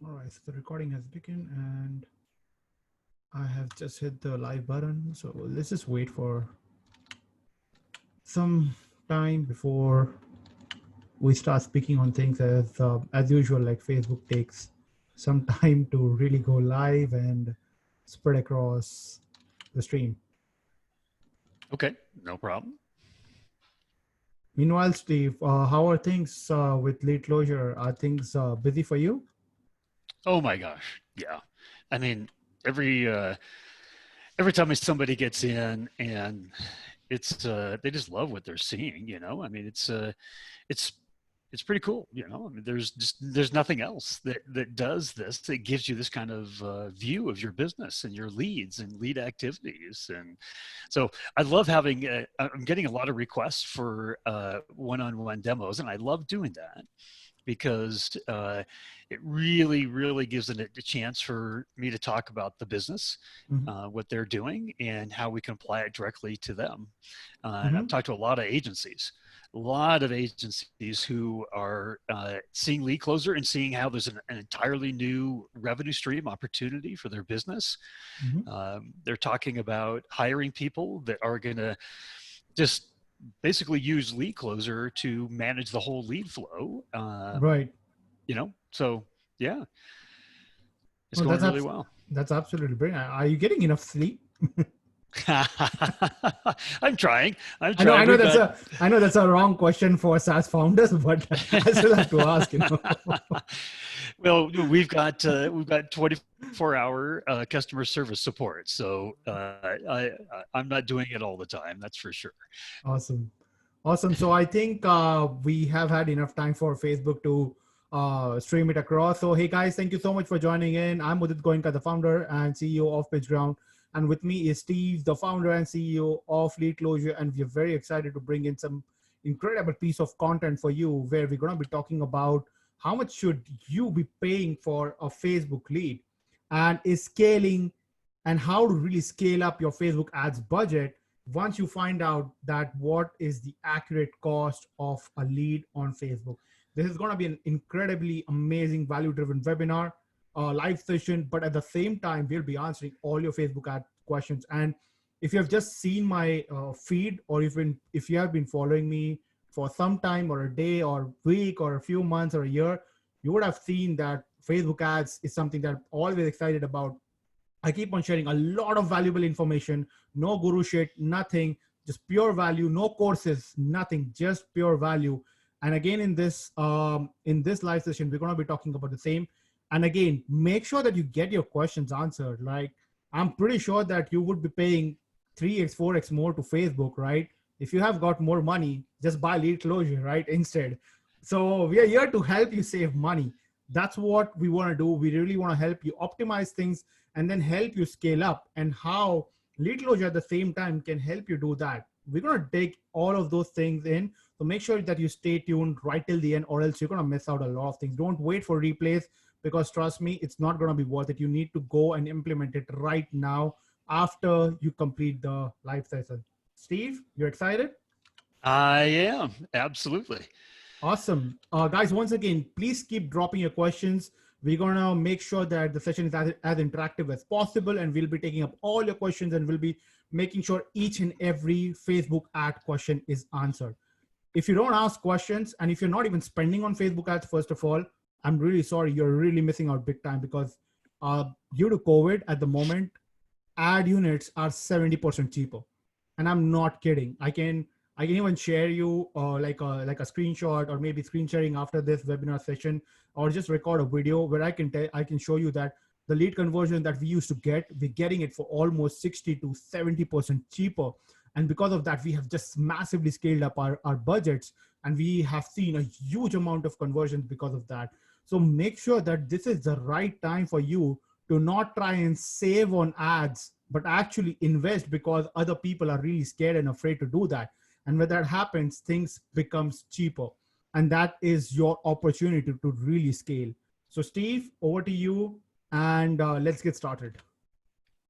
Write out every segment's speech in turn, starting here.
All right, so the recording has begun and I have just hit the live button. So let's just wait for some time before we start speaking on things as usual, like Facebook takes some time to really go live and spread across the stream. Okay, no problem. Meanwhile, Steve, how are things with LeadKlozer? Are things busy for you? Oh my gosh, yeah. I mean, every uh, every time somebody gets in and it's they just love what they're seeing. I mean, it's it's pretty cool. I mean, there's nothing else that does this. That gives you this kind of view of your business and your leads and lead activities. And so I love having. I'm getting a lot of requests for one-on-one demos, and I love doing that because it really gives it a chance for me to talk about the business, what they're doing, and how we can apply it directly to them. And I've talked to a lot of agencies who are seeing LeadKlozer and seeing how there's an entirely new revenue stream opportunity for their business. They're talking about hiring people that are going to just basically use LeadKlozer to manage the whole lead flow. Right. So yeah, it's Well, going really well. that's absolutely brilliant. Are you getting enough sleep? I'm trying. I know that's a wrong question for SaaS founders, but I still have to ask. Well, we've got 24-hour customer service support, so I'm not doing it all the time. That's for sure. Awesome. So I think we have had enough time for Facebook to stream it across. So hey guys, thank you so much for joining in. I'm Udit Goenka, the founder and CEO of PitchGround. And with me is Steve, the founder and CEO of LeadKlozer. And we're very excited to bring in some incredible piece of content for you where we're going to be talking about how much should you be paying for a Facebook lead and is scaling and how to really scale up your Facebook ads budget once you find out that what is the accurate cost of a lead on Facebook. This is going to be an incredibly amazing value-driven webinar, live session, but at the same time, we'll be answering all your Facebook ad questions. And if you have just seen my feed, or if you have been following me for some time or a day or week or a few months or a year, you would have seen that Facebook ads is something that I'm always excited about. I keep on sharing a lot of valuable information, no guru shit, nothing, just pure value, no courses, nothing, just pure value. And again, in this live session, we're going to be talking about the same. And again, make sure that you get your questions answered. Like, I'm pretty sure that you would be paying 3x, 4x more to Facebook, right? If you have got more money, just buy LeadKlozer, right? Instead. So we are here to help you save money. That's what we want to do. We really want to help you optimize things and then help you scale up, and how LeadKlozer at the same time can help you do that. We're going to take all of those things in. So make sure that you stay tuned right till the end, or else you're going to miss out a lot of things. Don't wait for replays, because trust me, it's not going to be worth it. You need to go and implement it right now after you complete the live session. Steve, you're excited? I am, absolutely. Awesome. Guys, once again, please keep dropping your questions. We're going to make sure that the session is as interactive as possible, and we'll be taking up all your questions, and we'll be making sure each and every Facebook ad question is answered. If you don't ask questions, and if you're not even spending on Facebook ads, first of all, I'm really sorry. You're really missing out big time, because due to COVID at the moment, ad units are 70% cheaper. And I'm not kidding. I can even share you like a screenshot, or maybe screen sharing after this webinar session, or just record a video where I can show you that the lead conversion that we used to get, we're getting it for almost 60 to 70% cheaper. And because of that, we have just massively scaled up our budgets, and we have seen a huge amount of conversions because of that. So make sure that this is the right time for you to not try and save on ads, but actually invest, because other people are really scared and afraid to do that. And when that happens, things becomes cheaper. And that is your opportunity to really scale. So Steve, over to you, and let's get started.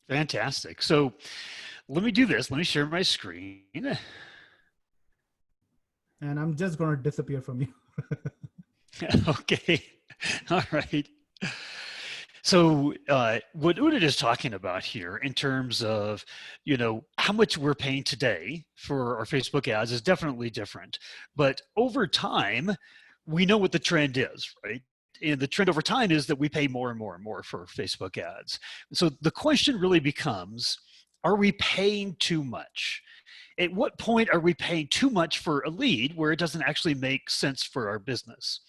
Fantastic. So let me do this. Let me share my screen. And I'm just going to disappear from you. Okay. All right. So what Udit is talking about here in terms of, how much we're paying today for our Facebook ads is definitely different. But over time, we know what the trend is, right? And the trend over time is that we pay more and more and more for Facebook ads. So the question really becomes, are we paying too much? At what point are we paying too much for a lead where it doesn't actually make sense for our business?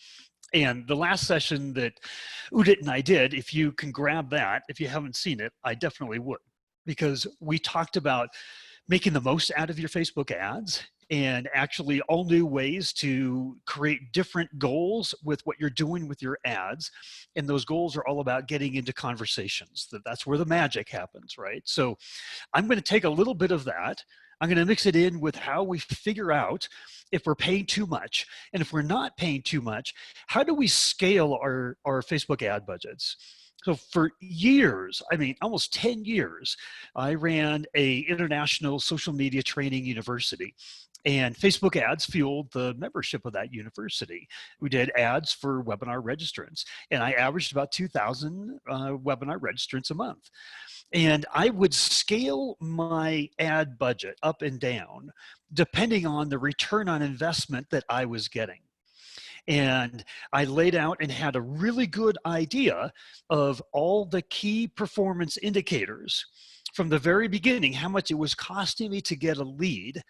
And the last session that Udit and I did, if you can grab that, if you haven't seen it, I definitely would, because we talked about making the most out of your Facebook ads and actually all new ways to create different goals with what you're doing with your ads. And those goals are all about getting into conversations. That's where the magic happens, right? So I'm going to take a little bit of that. I'm going to mix it in with how we figure out if we're paying too much. And if we're not paying too much, how do we scale our Facebook ad budgets? So for years, I mean, almost 10 years, I ran a international social media training university. And Facebook ads fueled the membership of that university. We did ads for webinar registrants, and I averaged about 2,000 webinar registrants a month. And I would scale my ad budget up and down depending on the return on investment that I was getting. And I laid out and had a really good idea of all the key performance indicators from the very beginning, how much it was costing me to get a lead,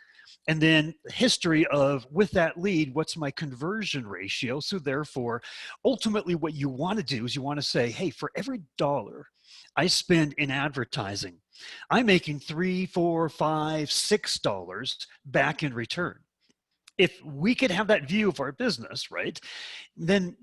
and then history of, with that lead, what's my conversion ratio? So therefore, ultimately what you want to do is you want to say, hey, for every dollar I spend in advertising, I'm making $3, $4, $5, $6 back in return. If we could have that view of our business, right, then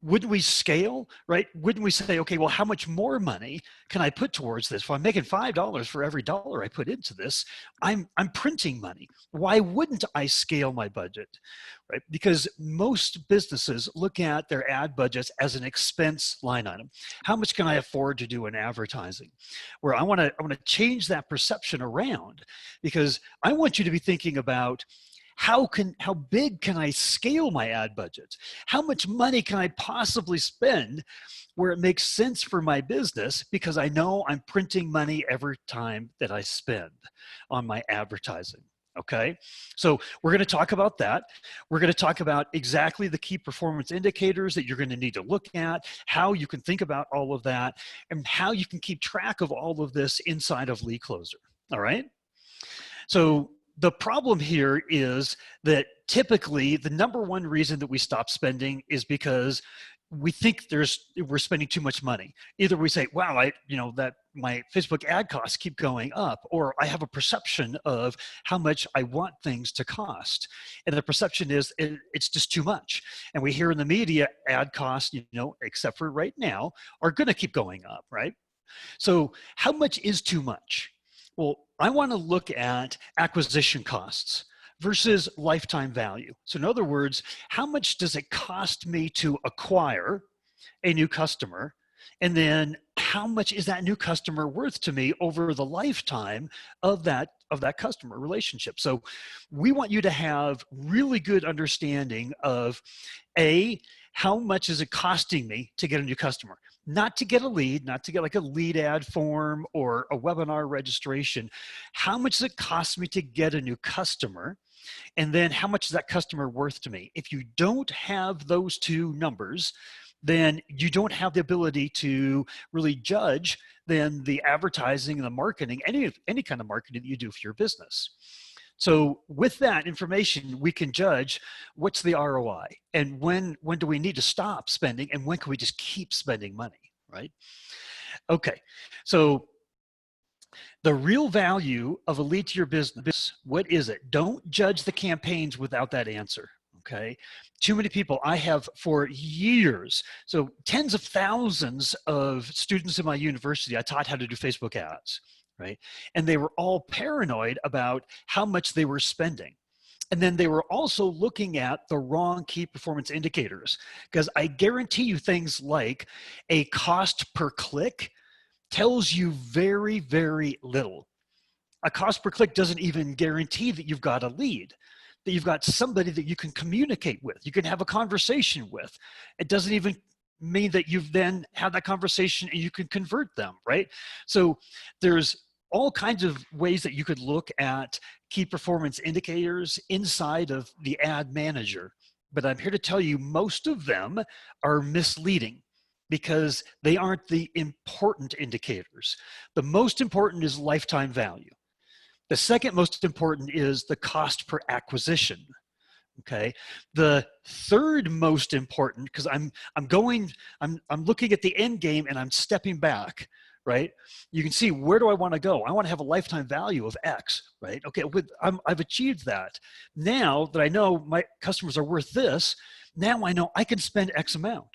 wouldn't we scale, right? Wouldn't we say, okay, well, how much more money can I put towards this? If I'm making $5 for every dollar I put into this, I'm printing money. Why wouldn't I scale my budget, right? Because most businesses look at their ad budgets as an expense line item. How much can I afford to do in advertising? Where I want to change that perception around, because I want you to be thinking about, how big can I scale my ad budget? How much money can I possibly spend where it makes sense for my business, because I know I'm printing money every time that I spend on my advertising. Okay, so we're going to talk about that. We're going to talk about exactly the key performance indicators that you're going to need to look at, how you can think about all of that, and how you can keep track of all of this inside of LeadKlozer. All right, so the problem here is that typically the number one reason that we stop spending is because we think we're spending too much money. Either we say, wow, that my Facebook ad costs keep going up, or I have a perception of how much I want things to cost. And the perception is it's just too much. And we hear in the media ad costs, except for right now, are going to keep going up, right? So how much is too much? Well, I want to look at acquisition costs versus lifetime value. So in other words, how much does it cost me to acquire a new customer? And then how much is that new customer worth to me over the lifetime of that customer relationship? So we want you to have really good understanding of how much is it costing me to get a new customer? Not to get a lead, not to get like a lead ad form or a webinar registration. How much does it cost me to get a new customer? And then how much is that customer worth to me? If you don't have those two numbers, then you don't have the ability to really judge then the advertising and the marketing, any kind of marketing that you do for your business. So with that information, we can judge what's the ROI, and when do we need to stop spending, and when can we just keep spending money, right? Okay, so the real value of a lead to your business, what is it? Don't judge the campaigns without that answer, okay? Too many people, I have for years, so tens of thousands of students in my university, I taught how to do Facebook ads. Right? And they were all paranoid about how much they were spending. And then they were also looking at the wrong key performance indicators, because I guarantee you things like a cost per click tells you very, very little. A cost per click doesn't even guarantee that you've got a lead, that you've got somebody that you can communicate with, you can have a conversation with. It doesn't even mean that you've then had that conversation and you can convert them, right? So there's all kinds of ways that you could look at key performance indicators inside of the ad manager. But I'm here to tell you most of them are misleading because they aren't the important indicators. The most important is lifetime value. The second most important is the cost per acquisition. Okay. The third most important, because I'm looking at the end game and I'm stepping back, right? You can see, where do I want to go? I want to have a lifetime value of X, right? Okay, I've achieved that. Now that I know my customers are worth this, now I know I can spend X amount.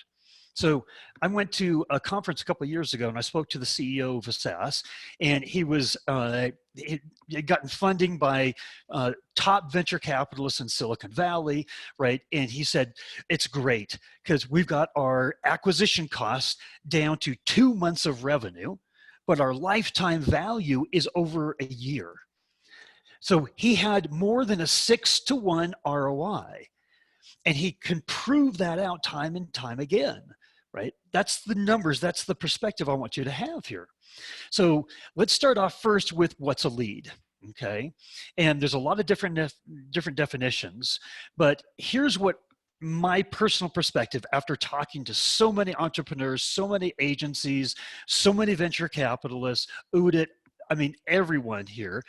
So I went to a conference a couple of years ago and I spoke to the CEO of a SaaS, and he was he'd gotten funding by top venture capitalists in Silicon Valley, right? And he said, it's great because we've got our acquisition costs down to 2 months of revenue, but our lifetime value is over a year. So he had more than a 6-to-1 ROI, and he can prove that out time and time again. Right? That's the numbers. That's the perspective I want you to have here. So let's start off first with what's a lead. Okay. And there's a lot of different definitions, but here's what my personal perspective, after talking to so many entrepreneurs, so many agencies, so many venture capitalists, Udit, I mean, everyone here.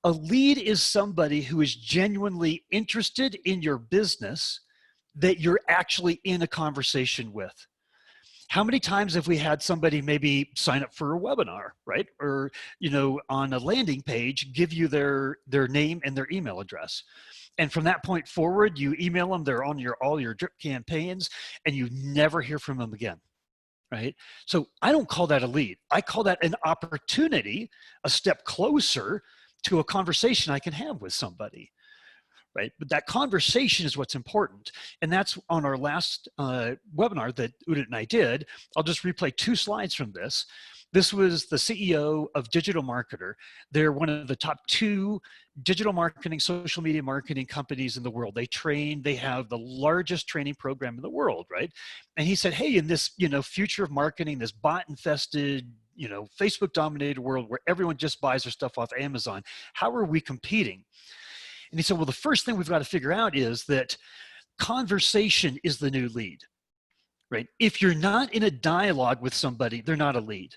A lead is somebody who is genuinely interested in your business that you're actually in a conversation with. How many times have we had somebody maybe sign up for a webinar, right? Or, on a landing page, give you their name and their email address. And from that point forward, you email them, they're on all your drip campaigns, and you never hear from them again, right? So I don't call that a lead. I call that an opportunity, a step closer to a conversation I can have with somebody. Right? But that conversation is what's important. And that's on our last webinar that Udit and I did. I'll just replay 2 slides from this. This was the CEO of Digital Marketer. They're one of the top 2 digital marketing, social media marketing companies in the world. They have the largest training program in the world, right? And he said, hey, in this, future of marketing, this bot infested, Facebook dominated world where everyone just buys their stuff off Amazon, how are we competing? And he said, well, the first thing we've got to figure out is that conversation is the new lead, right? If you're not in a dialogue with somebody, they're not a lead.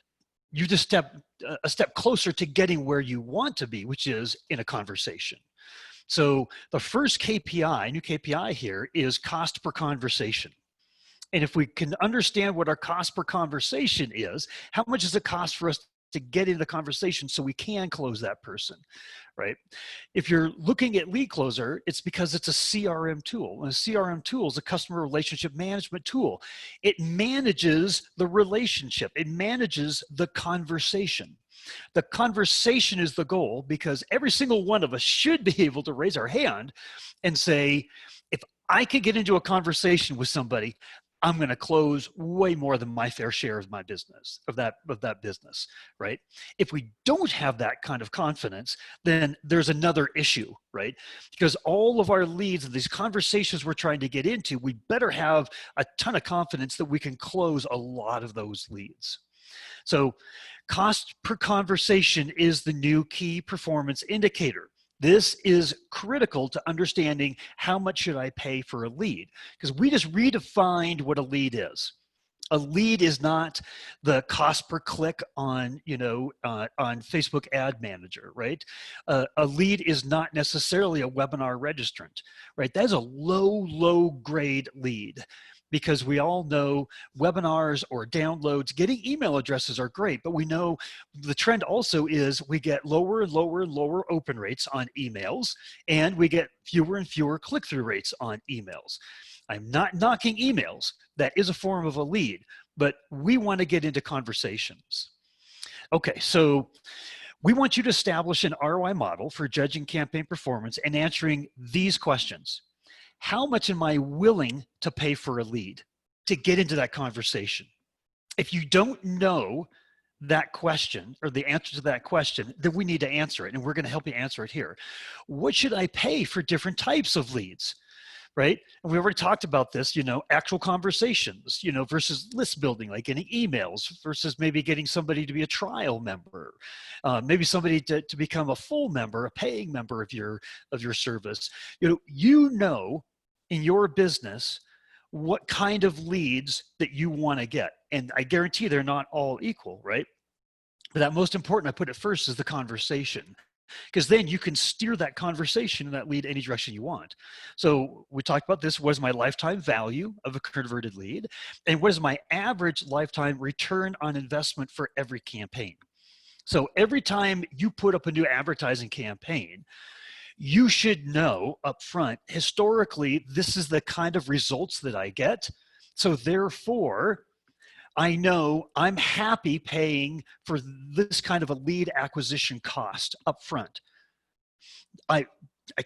You just step a step closer to getting where you want to be, which is in a conversation. So the first KPI, new KPI here, is cost per conversation. And if we can understand what our cost per conversation is, how much does it cost for us to get into the conversation so we can close that person, right? If you're looking at LeadKlozer, it's because it's a CRM tool. And a CRM tool is a customer relationship management tool. It manages the relationship. It manages the conversation. The conversation is the goal, because every single one of us should be able to raise our hand and say, if I can get into a conversation with somebody, I'm going to close way more than my fair share of my business, of that business, right? If we don't have that kind of confidence, then there's another issue, right? Because all of our leads and these conversations we're trying to get into, we better have a ton of confidence that we can close a lot of those leads. So cost per conversation is the new key performance indicator. This is critical to understanding how much should I pay for a lead, because we just redefined what a lead is. A lead is not the cost per click on, on Facebook Ad Manager, right? A lead is not necessarily a webinar registrant, right? That is a low grade lead. Because we all know webinars or downloads, getting email addresses are great, but we know the trend also is we get lower and lower open rates on emails, and we get fewer and fewer click-through rates on emails. I'm not knocking emails. That is a form of a lead, but we want to get into conversations. Okay, so we want you to establish an ROI model for judging campaign performance and answering these questions. How much am I willing to pay for a lead to get into that conversation? If you don't know that question or the answer to that question, then we need to answer it, and we're going to help you answer it here. What should I pay for different types of leads? right? And we already talked about this, actual conversations, versus list building, like getting emails versus maybe getting somebody to be a trial member, maybe somebody to become a full member, a paying member of your service. In your business what kind of leads that you want to get. And I guarantee they're not all equal, right? But that most important, I put it first, is the conversation. Because then you can steer that conversation and that lead any direction you want. So we talked about this. What is my lifetime value of a converted lead? And what is my average lifetime return on investment for every campaign? So every time you put up a new advertising campaign, you should know up front, historically, this is the kind of results that I get. So therefore, I know I'm happy paying for this kind of a lead acquisition cost up front. I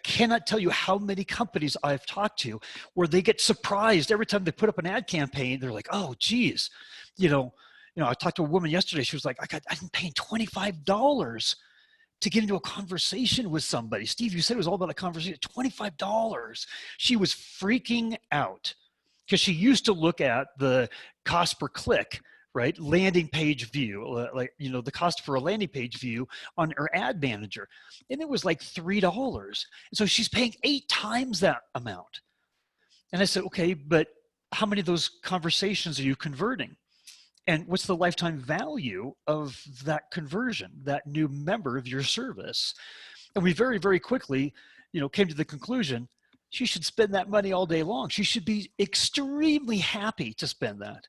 cannot tell you how many companies I've talked to where they get surprised every time they put up an ad campaign. They're like, oh, geez, I talked to a woman yesterday. She was like, I'm paying $25 to get into a conversation with somebody. Steve, you said it was all about a conversation. $25. She was freaking out because she used to look at the cost per click, right? Landing page view, the cost for a landing page view on her ad manager. And it was like $3. And so she's paying 8 times that amount. And I said, okay, but how many of those conversations are you converting? And what's the lifetime value of that conversion, that new member of your service? And we very, very quickly, came to the conclusion, she should spend that money all day long. She should be extremely happy to spend that.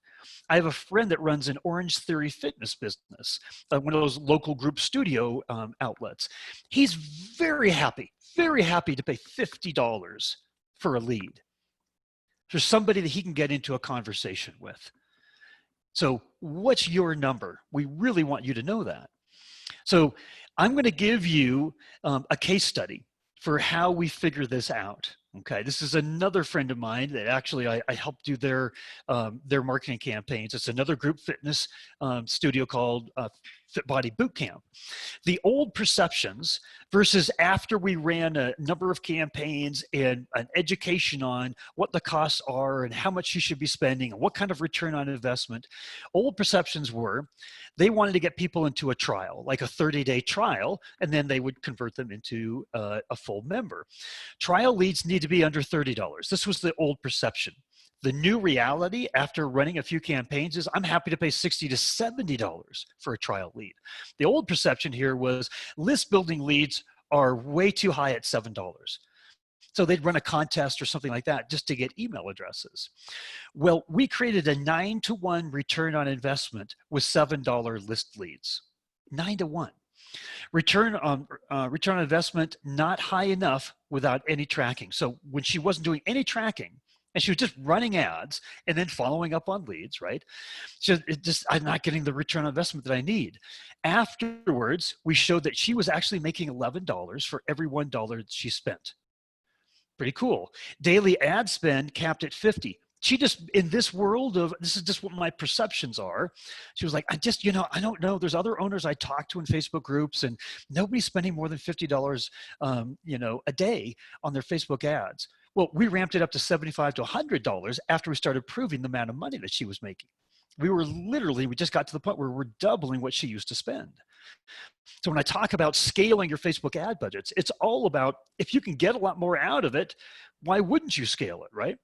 I have a friend that runs an Orange Theory fitness business, one of those local group studio outlets. He's very happy to pay $50 for a lead, for somebody that he can get into a conversation with. So what's your number? We really want you to know that. So I'm going to give you a case study for how we figure this out. Okay, this is another friend of mine that actually I helped do their marketing campaigns. It's another group fitness studio called Fit Body Bootcamp. The old perceptions versus after we ran a number of campaigns and an education on what the costs are and how much you should be spending and what kind of return on investment. Old perceptions were they wanted to get people into a trial, like a 30-day trial, and then they would convert them into a full member. Trial leads need to be under $30. This was the old perception. The new reality after running a few campaigns is I'm happy to pay $60 to $70 for a trial lead. The old perception here was list building leads are way too high at $7. So they'd run a contest or something like that just to get email addresses. Well, we created a 9-to-1 return on investment with $7 list leads. 9-to-1. Return on investment not high enough without any tracking. So when she wasn't doing any tracking, and she was just running ads and then following up on leads, right? So I'm not getting the return on investment that I need. Afterwards, we showed that she was actually making $11 for every $1 that she spent. Pretty cool. Daily ad spend capped at 50. She just, in this world of, this is just what my perceptions are. She was like, I don't know. There's other owners I talk to in Facebook groups and nobody's spending more than $50, a day on their Facebook ads. Well, we ramped it up to $75 to $100 after we started proving the amount of money that she was making. We just got to the point where we're doubling what she used to spend. So when I talk about scaling your Facebook ad budgets, it's all about if you can get a lot more out of it, why wouldn't you scale it, right?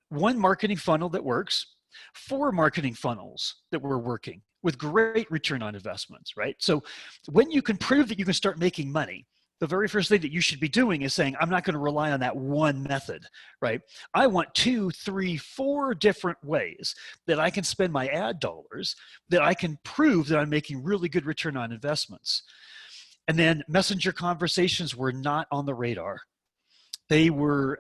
One marketing funnel that works, 4 marketing funnels that we're working with great return on investments, right? So when you can prove that you can start making money, the very first thing that you should be doing is saying, I'm not going to rely on that one method, right? I want 2, 3, 4 different ways that I can spend my ad dollars that I can prove that I'm making really good return on investments. And then messenger conversations were not on the radar. They were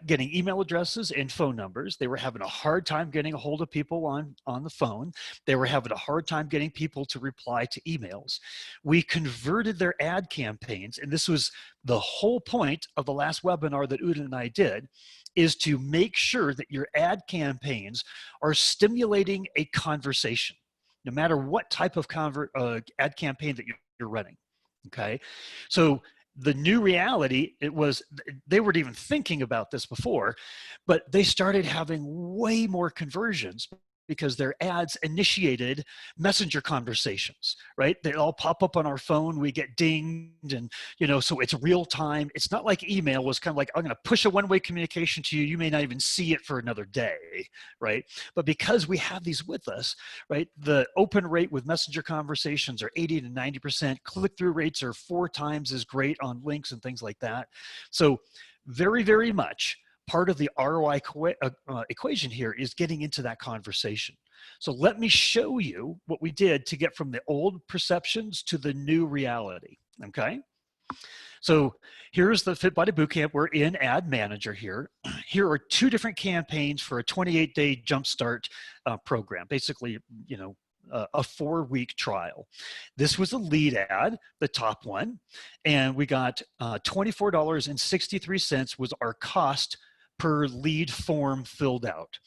getting email addresses and phone numbers. They were having a hard time getting a hold of people on the phone. They were having a hard time getting people to reply to emails. We converted their ad campaigns, and this was the whole point of the last webinar that Udit and I did, is to make sure that your ad campaigns are stimulating a conversation, no matter what type of ad campaign that you're running, okay? So the new reality, it was, they weren't even thinking about this before, but they started having way more conversions because their ads initiated messenger conversations, right? They all pop up on our phone, we get dinged, and so it's real time. It's not like email was kind of like, I'm going to push a one-way communication to you, you may not even see it for another day, right? But because we have these with us, right, the open rate with messenger conversations are 80 to 90%, click-through rates are 4 times as great on links and things like that. So very, very much part of the ROI equation here is getting into that conversation. So let me show you what we did to get from the old perceptions to the new reality, okay? So here's the Fit Body Bootcamp. We're in Ad Manager here. Here are 2 different campaigns for a 28-day jumpstart program. Basically, a 4-week trial. This was a lead ad, the top one, and we got $24.63 was our cost per lead form filled out.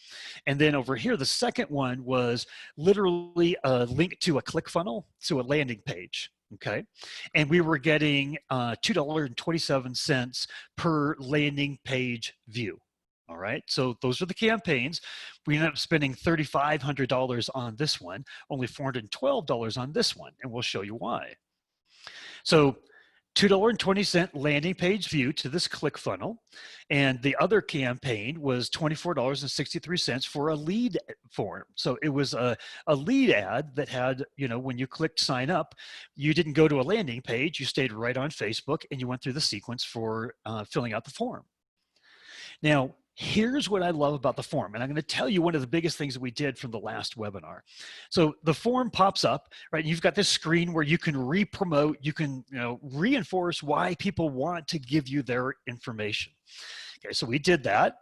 And then over here, the second one was literally a link to a ClickFunnels, to a landing page. Okay. And we were getting $2.27 per landing page view. All right. So those are the campaigns. We ended up spending $3,500 on this one, only $412 on this one. And we'll show you why. So $2.20 landing page view to this ClickFunnels, and the other campaign was $24.63 for a lead form. So it was a lead ad that had, when you clicked sign up, you didn't go to a landing page, you stayed right on Facebook and you went through the sequence for filling out the form. Now, here's what I love about the form, and I'm going to tell you one of the biggest things that we did from the last webinar. So the form pops up, right? You've got this screen where you can re-promote, you can reinforce why people want to give you their information. Okay, so we did that,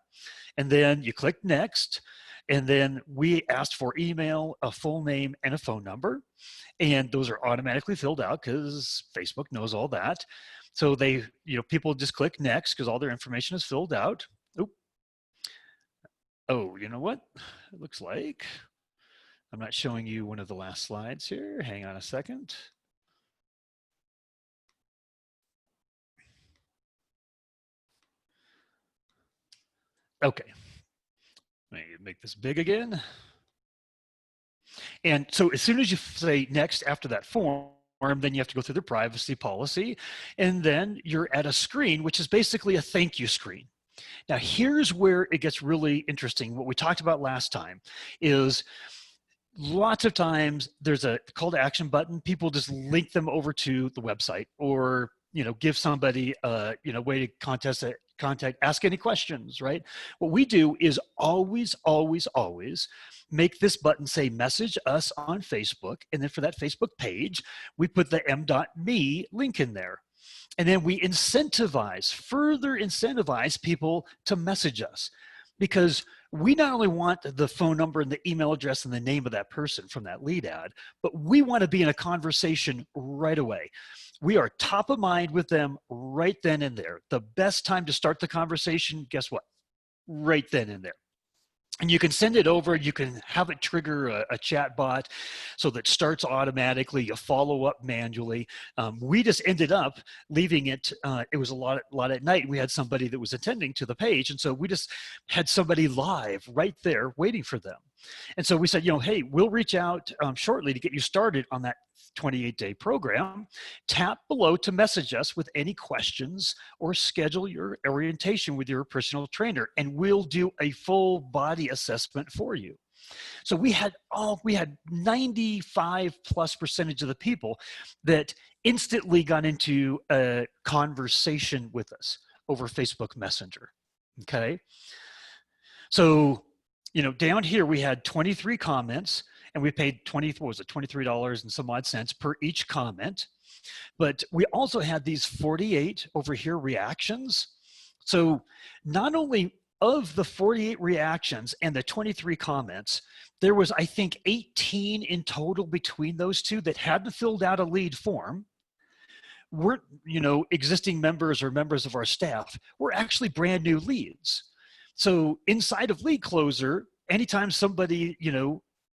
and then you click next, and then we asked for email, a full name, and a phone number, and those are automatically filled out because Facebook knows all that. So they, people just click next because all their information is filled out. Oh, you know what? It looks like I'm not showing you one of the last slides here. Hang on a second. Okay. Let me make this big again. And so as soon as you say next after that form, then you have to go through the privacy policy. And then you're at a screen, which is basically a thank you screen. Now, here's where it gets really interesting. What we talked about last time is lots of times there's a call to action button. People just link them over to the website or, give somebody a, way to contact, ask any questions, right? What we do is always, always, always make this button say message us on Facebook. And then for that Facebook page, we put the m.me link in there. And then we further incentivize people to message us, because we not only want the phone number and the email address and the name of that person from that lead ad, but we want to be in a conversation right away. We are top of mind with them right then and there. The best time to start the conversation, guess what? Right then and there. And you can send it over, you can have it trigger a chat bot so that starts automatically, you follow up manually. We just ended up leaving it, it was a lot at night. We had somebody that was attending to the page, and so we just had somebody live right there waiting for them. And so we said, hey, we'll reach out shortly to get you started on that 28-day program. Tap below to message us with any questions or schedule your orientation with your personal trainer, and we'll do a full body assessment for you. So we had 95+% of the people that instantly got into a conversation with us over Facebook Messenger. Okay. So, down here we had 23 comments, and we paid $23 and some odd cents per each comment. But we also had these 48 over here reactions. So not only of the 48 reactions and the 23 comments, there was, I think, 18 in total between those two that hadn't filled out a lead form, weren't, existing members or members of our staff, were actually brand new leads. So inside of LeadKlozer, anytime somebody,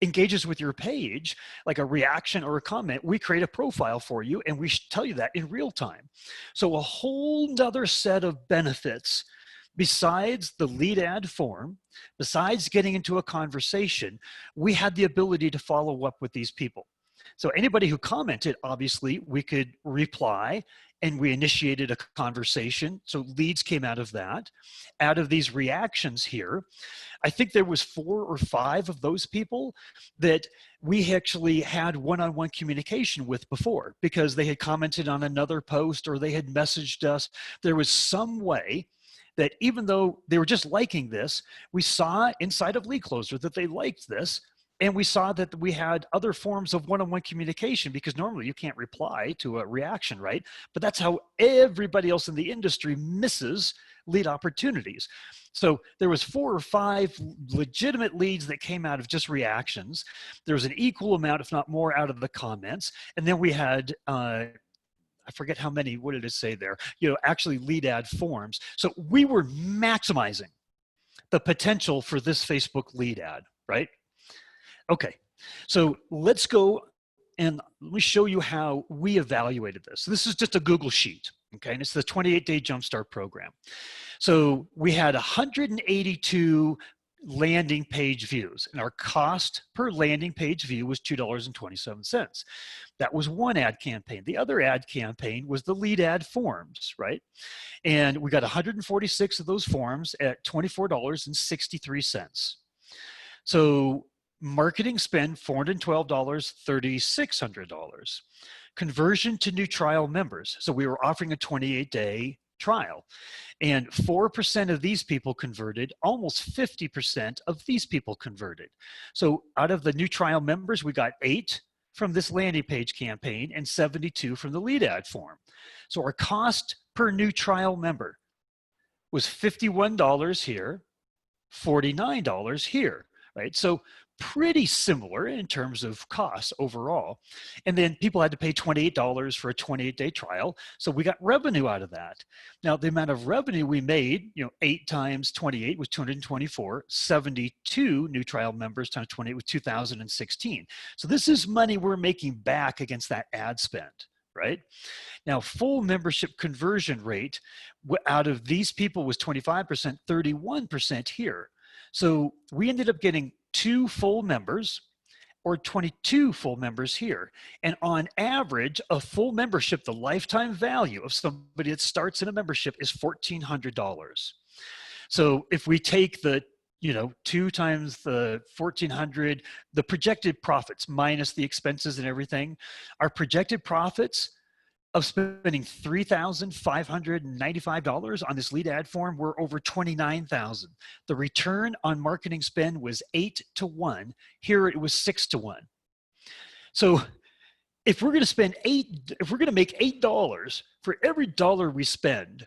engages with your page, like a reaction or a comment, we create a profile for you and we tell you that in real time. So a whole nother set of benefits besides the lead ad form, besides getting into a conversation, we had the ability to follow up with these people. So anybody who commented, obviously, we could reply and we initiated a conversation. So leads came out of that. Out of these reactions here, I think there was 4 or 5 of those people that we actually had one-on-one communication with before because they had commented on another post or they had messaged us. There was some way that even though they were just liking this, we saw inside of LeadKlozer that they liked this. And we saw that we had other forms of one-on-one communication because normally you can't reply to a reaction, right? But that's how everybody else in the industry misses lead opportunities. So there was 4 or 5 legitimate leads that came out of just reactions. There was an equal amount, if not more, out of the comments. And then we had, I forget how many, what did it say there? Actually lead ad forms. So we were maximizing the potential for this Facebook lead ad, right? Okay, so let's go and let me show you how we evaluated this. So this is just a Google Sheet, okay? And it's the 28-day Jumpstart program. So we had 182 landing page views, and our cost per landing page view was $2.27. That was one ad campaign. The other ad campaign was the lead ad forms, right? And we got 146 of those forms at $24.63. So marketing spend, $412, $3,600. Conversion to new trial members. So we were offering a 28-day trial. And 4% of these people converted, almost 50% of these people converted. So out of the new trial members, we got 8 from this landing page campaign and 72 from the lead ad form. So our cost per new trial member was $51 here, $49 here, right? So pretty similar in terms of costs overall. And then people had to pay $28 for a 28-day trial. So we got revenue out of that. Now, the amount of revenue we made, 8 times 28 was 224, 72 new trial members times 28 was 2016. So this is money we're making back against that ad spend, right? Now, full membership conversion rate out of these people was 25%, 31% here. So we ended up getting 2 full members or 22 full members here. And on average, a full membership, the lifetime value of somebody that starts in a membership is $1,400. So if we take the 2 times the 1,400, the projected profits minus the expenses and everything, our projected profits of spending $3,595 on this lead ad form were over $29,000. The return on marketing spend was 8 to 1. Here it was 6 to 1. So if we're going to make $8 for every dollar we spend,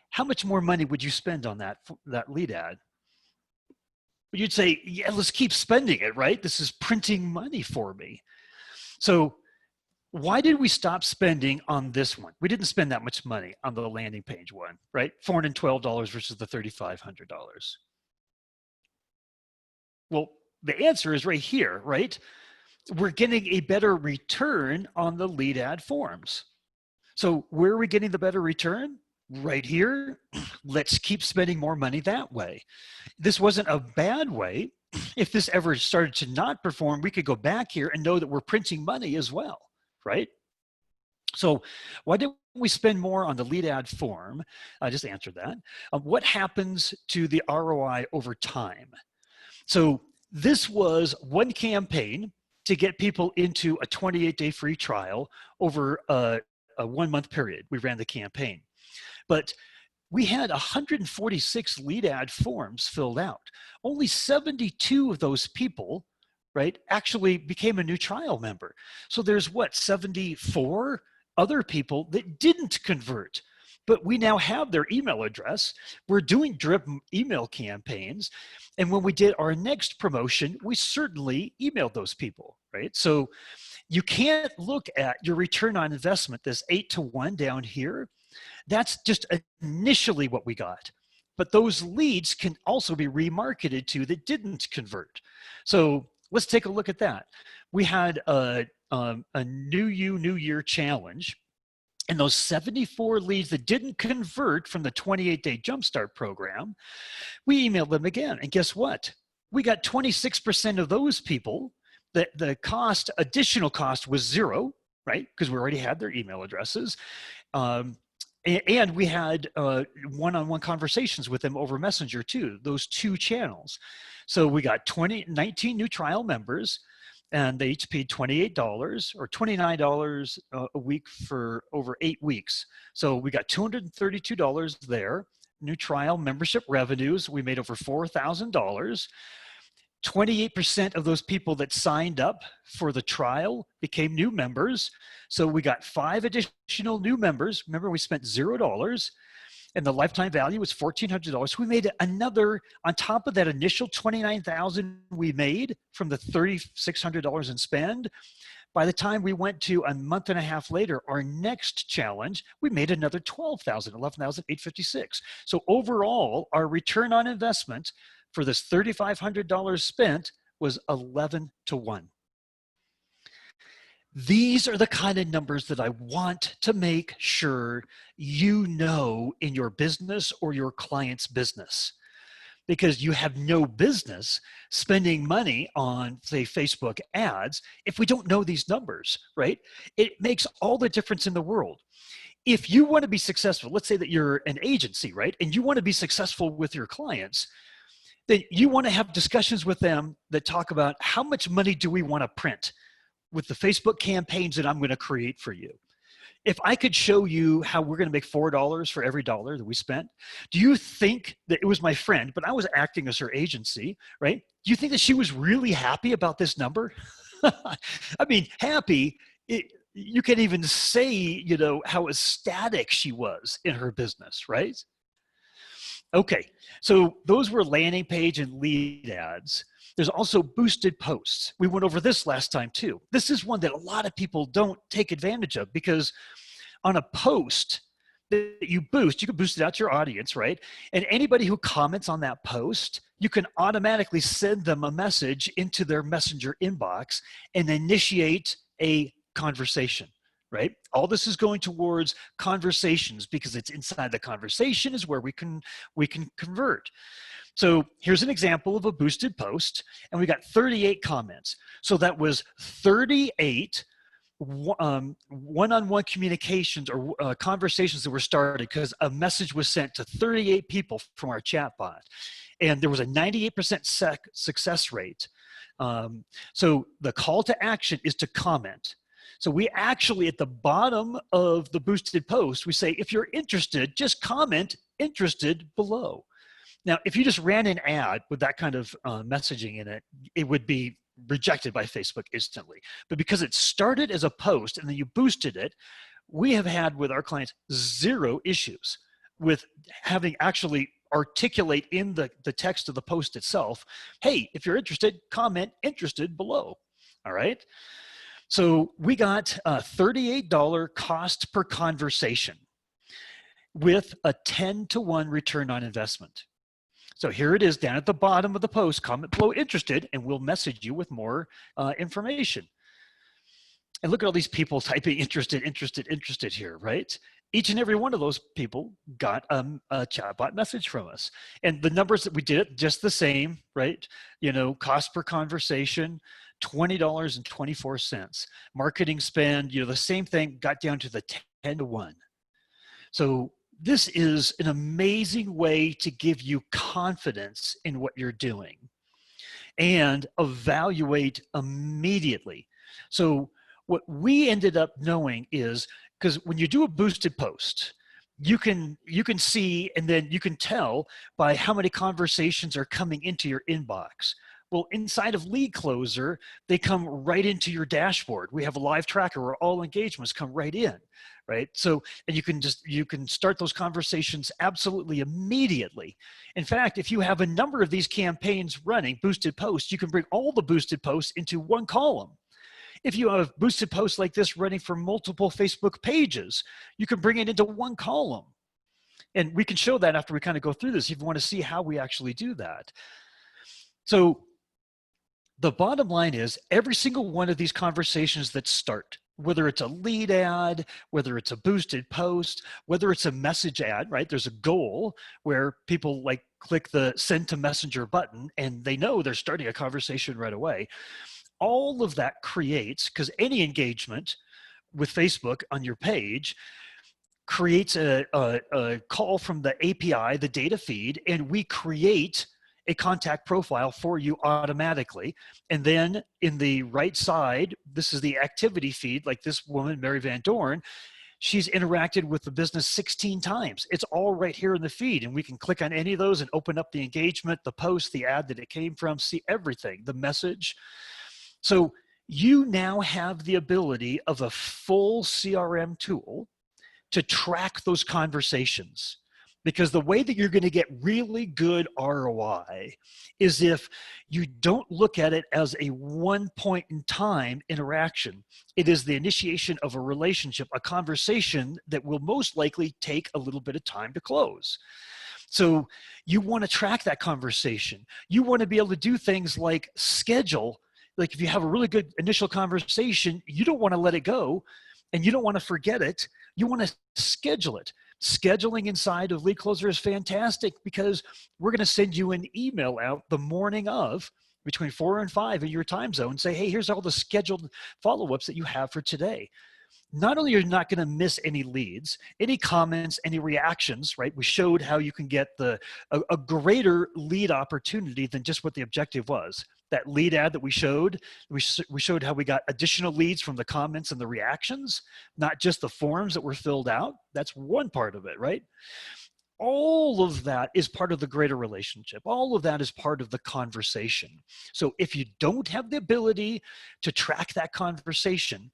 how much more money would you spend on that lead ad? You'd say, yeah, let's keep spending it, right? This is printing money for me. So why did we stop spending on this one? We didn't spend that much money on the landing page one, right? $412 versus the $3,500. Well, the answer is right here, right? We're getting a better return on the lead ad forms. So where are we getting the better return? Right here. Let's keep spending more money that way. This wasn't a bad way. If this ever started to not perform, we could go back here and know that we're printing money as well. Right? So why didn't we spend more on the lead ad form? I just answered that. What happens to the ROI over time? So this was one campaign to get people into a 28-day free trial over a 1-month period. We ran the campaign. But we had 146 lead ad forms filled out. Only 72 of those people, right, actually became a new trial member. So there's 74 other people that didn't convert, but we now have their email address. We're doing drip email campaigns. And when we did our next promotion, we certainly emailed those people, right? So you can't look at your return on investment, this 8 to 1 down here. That's just initially what we got. But those leads can also be remarketed to that didn't convert. So let's take a look at that. We had a New Year challenge. And those 74 leads that didn't convert from the 28-day Jumpstart program, we emailed them again. And guess what? We got 26% of those people. The additional cost was zero, right? Because we already had their email addresses. And we had one-on-one conversations with them over Messenger too, those two channels. So we got 19 new trial members, and they each paid $28 or $29 a week for over 8 weeks. So we got $232 there. New trial membership revenues, we made over $4,000. 28% of those people that signed up for the trial became new members. So we got 5 additional new members. Remember, we spent $0 and the lifetime value was $1,400. We made another, on top of that initial $29,000 we made from the $3,600 in spend. By the time we went to a month and a half later, our next challenge, we made another $12,000, $11,856. So overall, our return on investment for this $3,500 spent was 11 to 1. These are the kind of numbers that I want to make sure you know in your business or your client's business, because you have no business spending money on, say, Facebook ads if we don't know these numbers, right? It makes all the difference in the world. If you want to be successful, let's say that you're an agency, right? And you want to be successful with your clients, then you want to have discussions with them that talk about how much money do we want to print with the Facebook campaigns that I'm going to create for you. If I could show you how we're going to make $4 for every dollar that we spent, do you think that it was my friend, but I was acting as her agency, right? Do you think that she was really happy about this number? I mean, happy, you can even say, you know, how ecstatic she was in her business, right? Okay, so those were landing page and lead ads. There's also boosted posts. We went over this last time too. This is one that a lot of people don't take advantage of, because on a post that you boost, you can boost it out to your audience, right? And anybody who comments on that post, you can automatically send them a message into their Messenger inbox and initiate a conversation, right? All this is going towards conversations, because it's inside the conversation is where we can convert. So here's an example of a boosted post, and we got 38 comments. So that was 38 one-on-one communications or conversations that were started because a message was sent to 38 people from our chatbot, and there was a 98% success rate. So the call to action is to comment. So we actually, at the bottom of the boosted post, we say, if you're interested, just comment interested below. Now, if you just ran an ad with that kind of messaging in it, it would be rejected by Facebook instantly. But because it started as a post and then you boosted it, we have had with our clients 0 issues with having actually articulate in the text of the post itself, hey, if you're interested, comment interested below. All right. So we got a $38 cost per conversation with a 10 to 1 return on investment. So here it is down at the bottom of the post, comment below interested, and we'll message you with more information. And look at all these people typing interested, interested, interested here, right? Each and every one of those people got a chatbot message from us. And the numbers that we did, just the same, right? You know, cost per conversation, $20.24. Marketing spend, you know, the same thing, got down to the 10 to 1. So this is an amazing way to give you confidence in what you're doing and evaluate immediately. So what we ended up knowing is, because when you do a boosted post, you can see, and then you can tell by how many conversations are coming into your inbox. Well, inside of LeadKlozer, they come right into your dashboard. We have a live tracker where all engagements come right in, right? So, and you can start those conversations absolutely immediately. In fact, if you have a number of these campaigns running, boosted posts, you can bring all the boosted posts into one column. If you have boosted posts like this running for multiple Facebook pages, you can bring it into one column. And we can show that after we kind of go through this if you want to see how we actually do that. So the bottom line is every single one of these conversations that start, whether it's a lead ad, whether it's a boosted post, whether it's a message ad, right? There's a goal where people like click the send to messenger button and they know they're starting a conversation right away. All of that creates, because any engagement with Facebook on your page creates a call from the API, the data feed, and we create a contact profile for you automatically. And then in the right side, this is the activity feed, like this woman, Mary Van Dorn, she's interacted with the business 16 times. It's all right here in the feed, and we can click on any of those and open up the engagement, the post, the ad that it came from, see everything, the message. So you now have the ability of a full CRM tool to track those conversations. Because the way that you're going to get really good ROI is if you don't look at it as a one point in time interaction. It is the initiation of a relationship, a conversation that will most likely take a little bit of time to close. So you want to track that conversation. You want to be able to do things like schedule. Like if you have a really good initial conversation, you don't want to let it go and you don't want to forget it. You want to schedule it. Scheduling inside of LeadKlozer is fantastic because we're going to send you an email out the morning of between 4 and 5 in your time zone. Say, hey, here's all the scheduled follow-ups that you have for today. Not only are you not going to miss any leads, any comments, any reactions, right? We showed how you can get a greater lead opportunity than just what the objective was. That lead ad that we showed how we got additional leads from the comments and the reactions, not just the forms that were filled out. That's one part of it, right? All of that is part of the greater relationship. All of that is part of the conversation. So if you don't have the ability to track that conversation,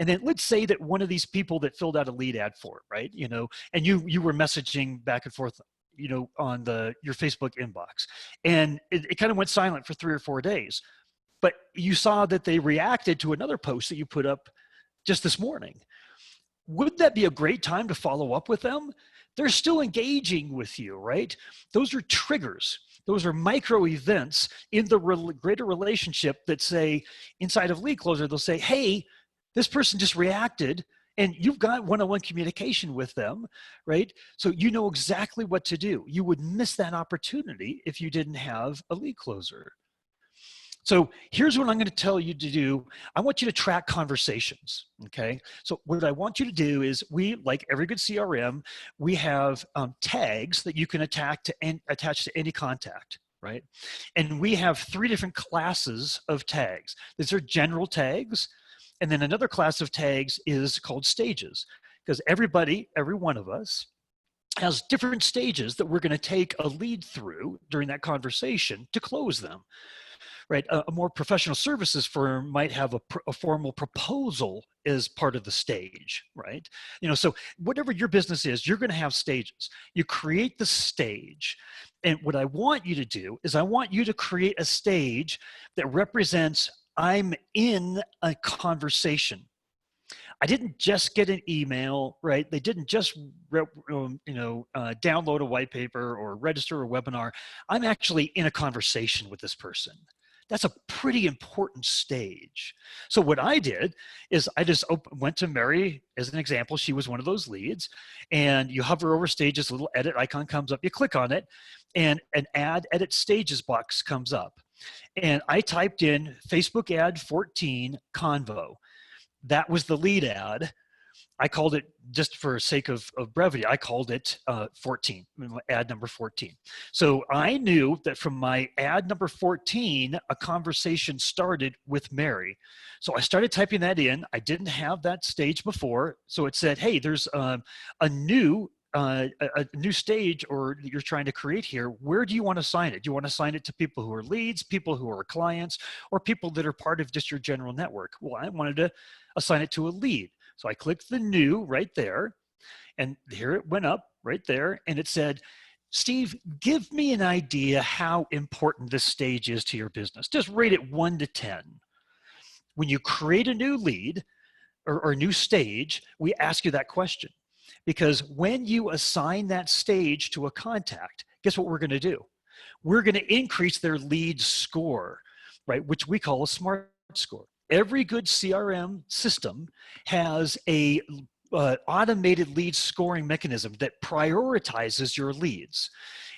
and then let's say that one of these people that filled out a lead ad for it, right? And you were messaging back and forth, on your Facebook inbox, and it kind of went silent for 3 or 4 days, but you saw that they reacted to another post that you put up just this morning. Would that be a great time to follow up with them? They're still engaging with you, right? Those are triggers. Those are micro events in the greater relationship that say inside of LeadKlozer, they'll say, hey, this person just reacted, and you've got one-on-one communication with them, right? So you know exactly what to do. You would miss that opportunity if you didn't have a LeadKlozer. So here's what I'm going to tell you to do. I want you to track conversations, okay? So what I want you to do is like every good CRM, we have tags that you can attach to any contact, right? And we have 3 different classes of tags. These are general tags. And then another class of tags is called stages, because every one of us has different stages that we're going to take a lead through during that conversation to close them, right? A more professional services firm might have a formal proposal as part of the stage, right? So whatever your business is, you're going to have stages. You create the stage. And what I want you to do is I want you to create a stage that represents I'm in a conversation. I didn't just get an email, right? They didn't just download a white paper or register a webinar. I'm actually in a conversation with this person. That's a pretty important stage. So what I did is I just went to Mary as an example. She was one of those leads, and you hover over stages, a little edit icon comes up. You click on it, and an add edit stages box comes up. And I typed in Facebook ad 14 convo. That was the lead ad. I called it, just for sake of brevity, I called it 14, ad number 14. So I knew that from my ad number 14, a conversation started with Mary. So I started typing that in. I didn't have that stage before. So it said, hey, there's a new stage or you're trying to create here. Where do you want to assign it? Do you want to assign it to people who are leads, people who are clients, or people that are part of just your general network? Well, I wanted to assign it to a lead. So I clicked the new right there, and here it went up right there, and it said, Steve, give me an idea how important this stage is to your business. Just rate it 1 to 10. When you create a new lead or a new stage, we ask you that question. Because when you assign that stage to a contact, guess what we're going to do? We're going to increase their lead score. right, which we call a SMART score. Every good CRM system has a automated lead scoring mechanism that prioritizes your leads,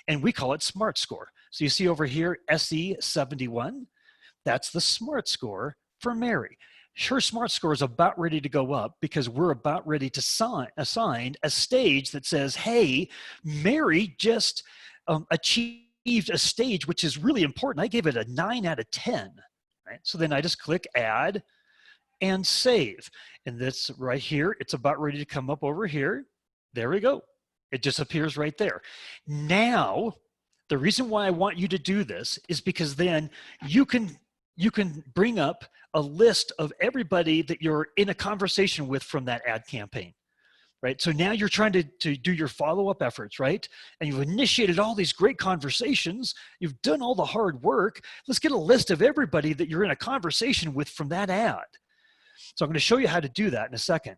and we call it SMART score. So you see over here, SE71, that's the SMART score for Mary. Her SMART score is about ready to go up because we're about ready to assign a stage that says, hey, Mary just achieved a stage which is really important. I gave it a 9 out of 10. Right? So then I just click add and save. And this right here, it's about ready to come up over here. There we go. It just appears right there. Now, the reason why I want you to do this is because then you can bring up a list of everybody that you're in a conversation with from that ad campaign, right? So now you're trying to do your follow-up efforts, right? And you've initiated all these great conversations. You've done all the hard work. Let's get a list of everybody that you're in a conversation with from that ad. So I'm going to show you how to do that in a second.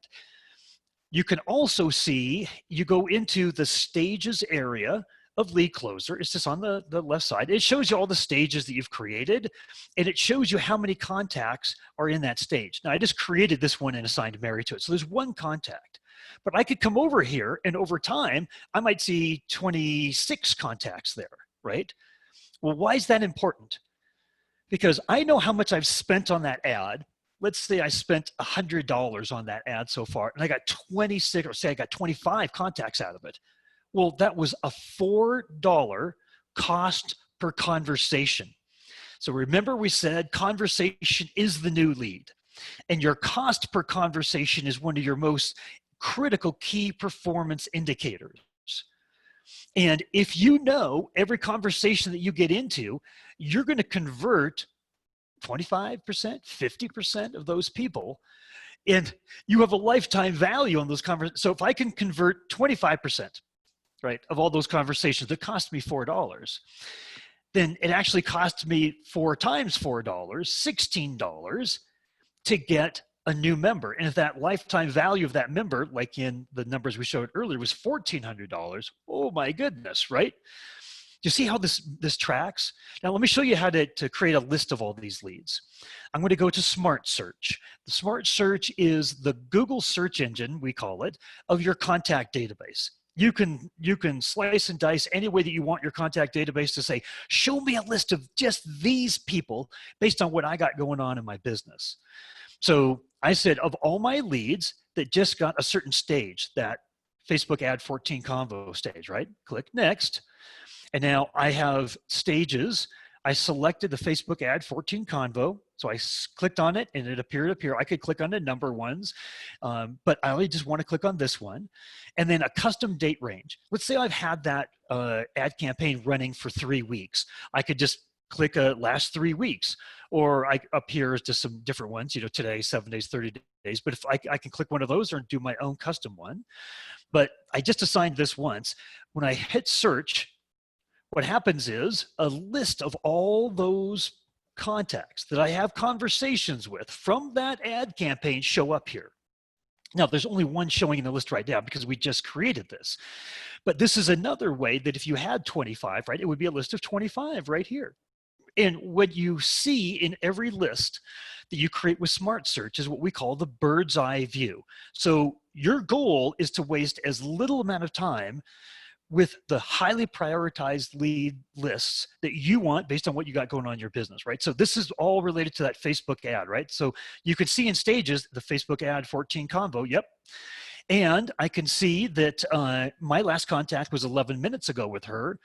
You can also see, you go into the stages area of LeadKlozer. It's just on the left side. It shows you all the stages that you've created, and it shows you how many contacts are in that stage. Now, I just created this one and assigned Mary to it. So there's one contact. But I could come over here, and over time, I might see 26 contacts there, right? Well, why is that important? Because I know how much I've spent on that ad. Let's say I spent $100 on that ad so far, and I got 26, or say I got 25 contacts out of it. Well, that was a $4 cost per conversation. So remember, we said conversation is the new lead, and your cost per conversation is one of your most critical key performance indicators. And if you know every conversation that you get into, you're going to convert 25%, 50% of those people, and you have a lifetime value on those conversations. So if I can convert 25%, right, of all those conversations that cost me $4, then it actually costs me 4 times $4, $16 to get a new member. And if that lifetime value of that member, like in the numbers we showed earlier, was $1,400, oh my goodness, right? You see how this tracks? Now let me show you how to create a list of all these leads. I'm going to go to Smart Search. The Smart Search is the Google search engine, we call it, of your contact database. You can slice and dice any way that you want your contact database to say, show me a list of just these people based on what I got going on in my business. So I said, of all my leads that just got a certain stage, that Facebook Ad 14 Convo stage, right? Click Next. And now I have stages. I selected the Facebook Ad 14 Convo. So I clicked on it and it appeared up here. I could click on the number ones, but I only just want to click on this one. And then a custom date range. Let's say I've had that ad campaign running for 3 weeks. I could just click last 3 weeks, or up here is just some different ones, today, 7 days, 30 days. But if I can click one of those or do my own custom one. But I just assigned this once. When I hit search, what happens is a list of all those contacts that I have conversations with from that ad campaign show up here. Now, there's only one showing in the list right now because we just created this. But this is another way that if you had 25, right, it would be a list of 25 right here. And what you see in every list that you create with Smart Search is what we call the bird's eye view. So your goal is to waste as little amount of time with the highly prioritized lead lists that you want based on what you got going on in your business, right? So this is all related to that Facebook ad, right? So you can see in stages, the Facebook Ad 14 Convo, yep. And I can see that my last contact was 11 minutes ago with her.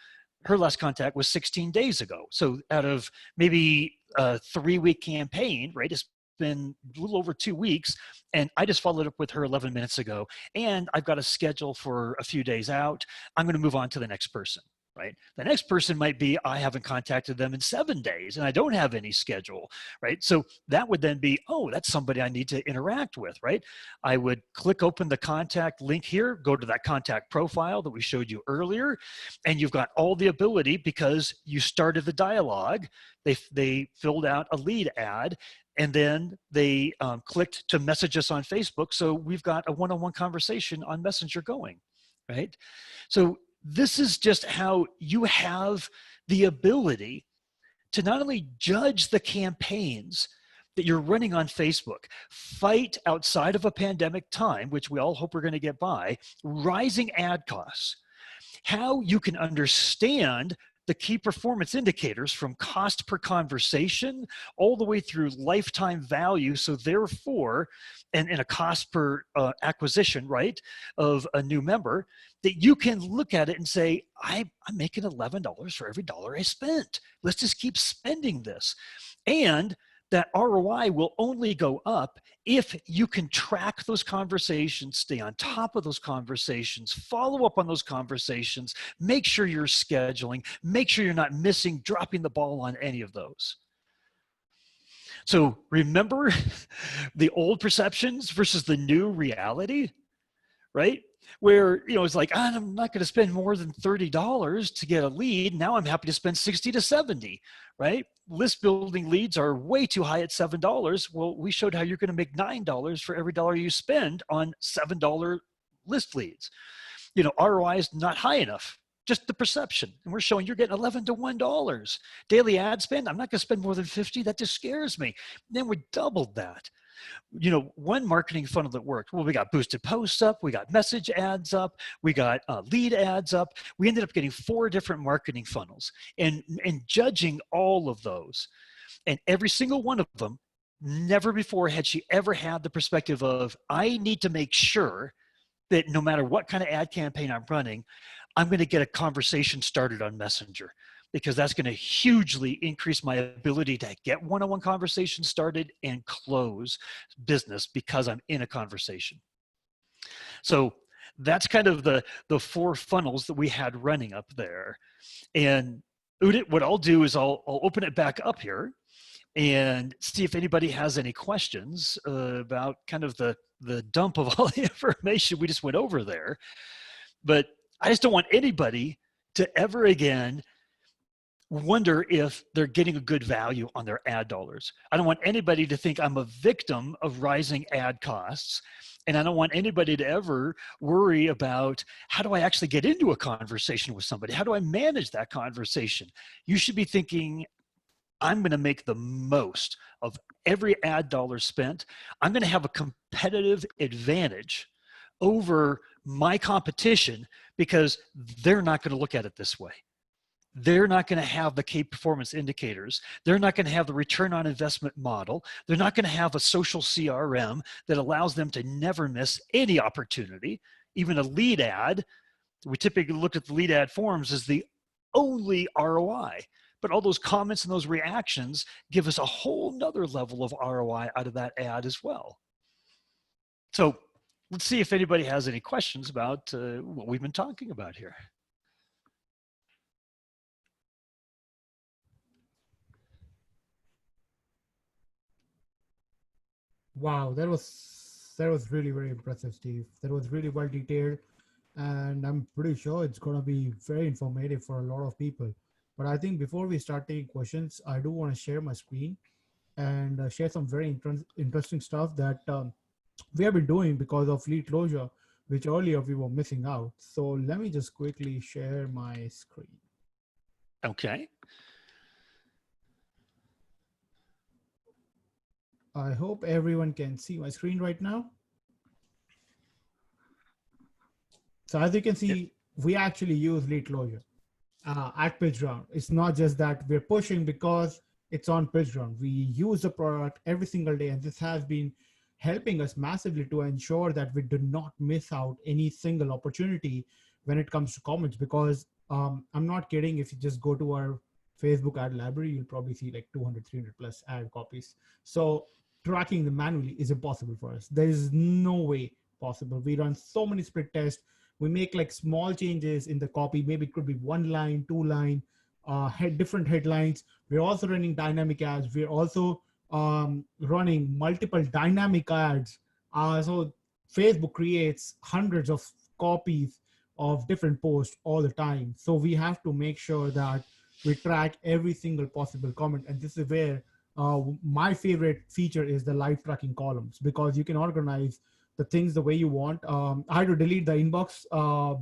Her last contact was 16 days ago. So out of maybe a 3-week campaign, right, it's been a little over 2 weeks, and I just followed up with her 11 minutes ago, and I've got a schedule for a few days out. I'm going to move on to the next person, right? The next person might be, I haven't contacted them in 7 days and I don't have any schedule, right? So that would then be, oh, that's somebody I need to interact with, right? I would click open the contact link here, go to that contact profile that we showed you earlier, and you've got all the ability because you started the dialogue. They filled out a lead ad, and then they clicked to message us on Facebook. So we've got a one-on-one conversation on Messenger going, right? So this is just how you have the ability to not only judge the campaigns that you're running on Facebook, fight outside of a pandemic time, which we all hope we're going to get by, rising ad costs, how you can understand the key performance indicators from cost per conversation all the way through lifetime value. So therefore, and a cost per acquisition, right, of a new member, that you can look at it and say, I'm making $11 for every dollar I spent. Let's just keep spending this. And that ROI will only go up if you can track those conversations, stay on top of those conversations, follow up on those conversations, make sure you're scheduling, make sure you're not missing, dropping the ball on any of those. So remember the old perceptions versus the new reality, right? Where, it's like, I'm not going to spend more than $30 to get a lead. Now I'm happy to spend 60 to 70, right? List building leads are way too high at $7. Well, we showed how you're going to make $9 for every dollar you spend on $7 list leads. ROI is not high enough, just the perception. And we're showing you're getting 11 to $1. Daily ad spend, I'm not going to spend more than 50. That just scares me. Then we doubled that. One marketing funnel that worked. Well, we got boosted posts up, we got message ads up, we got lead ads up. We ended up getting 4 different marketing funnels and judging all of those. And every single one of them, never before had she ever had the perspective of, I need to make sure that no matter what kind of ad campaign I'm running, I'm going to get a conversation started on Messenger, because that's going to hugely increase my ability to get one-on-one conversations started and close business because I'm in a conversation. So that's kind of the 4 funnels that we had running up there. And Udit, what I'll do is I'll open it back up here and see if anybody has any questions about kind of the dump of all the information we just went over there. But I just don't want anybody to ever again wonder if they're getting a good value on their ad dollars. I don't want anybody to think I'm a victim of rising ad costs. And I don't want anybody to ever worry about, how do I actually get into a conversation with somebody? How do I manage that conversation? You should be thinking, I'm going to make the most of every ad dollar spent. I'm going to have a competitive advantage over my competition because they're not going to look at it this way. They're not going to have the key performance indicators. They're not going to have the return on investment model. They're not going to have a social CRM that allows them to never miss any opportunity. Even a lead ad, we typically look at the lead ad forms as the only ROI. But all those comments and those reactions give us a whole nother level of ROI out of that ad as well. So let's see if anybody has any questions about what we've been talking about here. Wow, that was really very impressive, Steve. That was really well detailed, and I'm pretty sure it's going to be very informative for a lot of people. But I think before we start taking questions, I do want to share my screen and share some very interesting stuff that we have been doing because of LeadKlozer, which earlier we were missing out. So let me just quickly share my screen. Okay. I hope everyone can see my screen right now. So as you can see, we actually use LeadKlozer at PitchGround. It's not just that we're pushing because it's on PitchGround. We use the product every single day, and this has been helping us massively to ensure that we do not miss out any single opportunity when it comes to comments. Because I'm not kidding, if you just go to our Facebook ad library, you'll probably see like 200, 300 plus ad copies. So tracking them manually is impossible for us. There is no way possible. We run so many split tests. We make like small changes in the copy. Maybe it could be 1 line, 2 line, different headlines. We're also running dynamic ads. We're also running multiple dynamic ads. So Facebook creates hundreds of copies of different posts all the time. So we have to make sure that we track every single possible comment. And this is where my favorite feature is the live tracking columns, because you can organize the things the way you want. I had to delete the inbox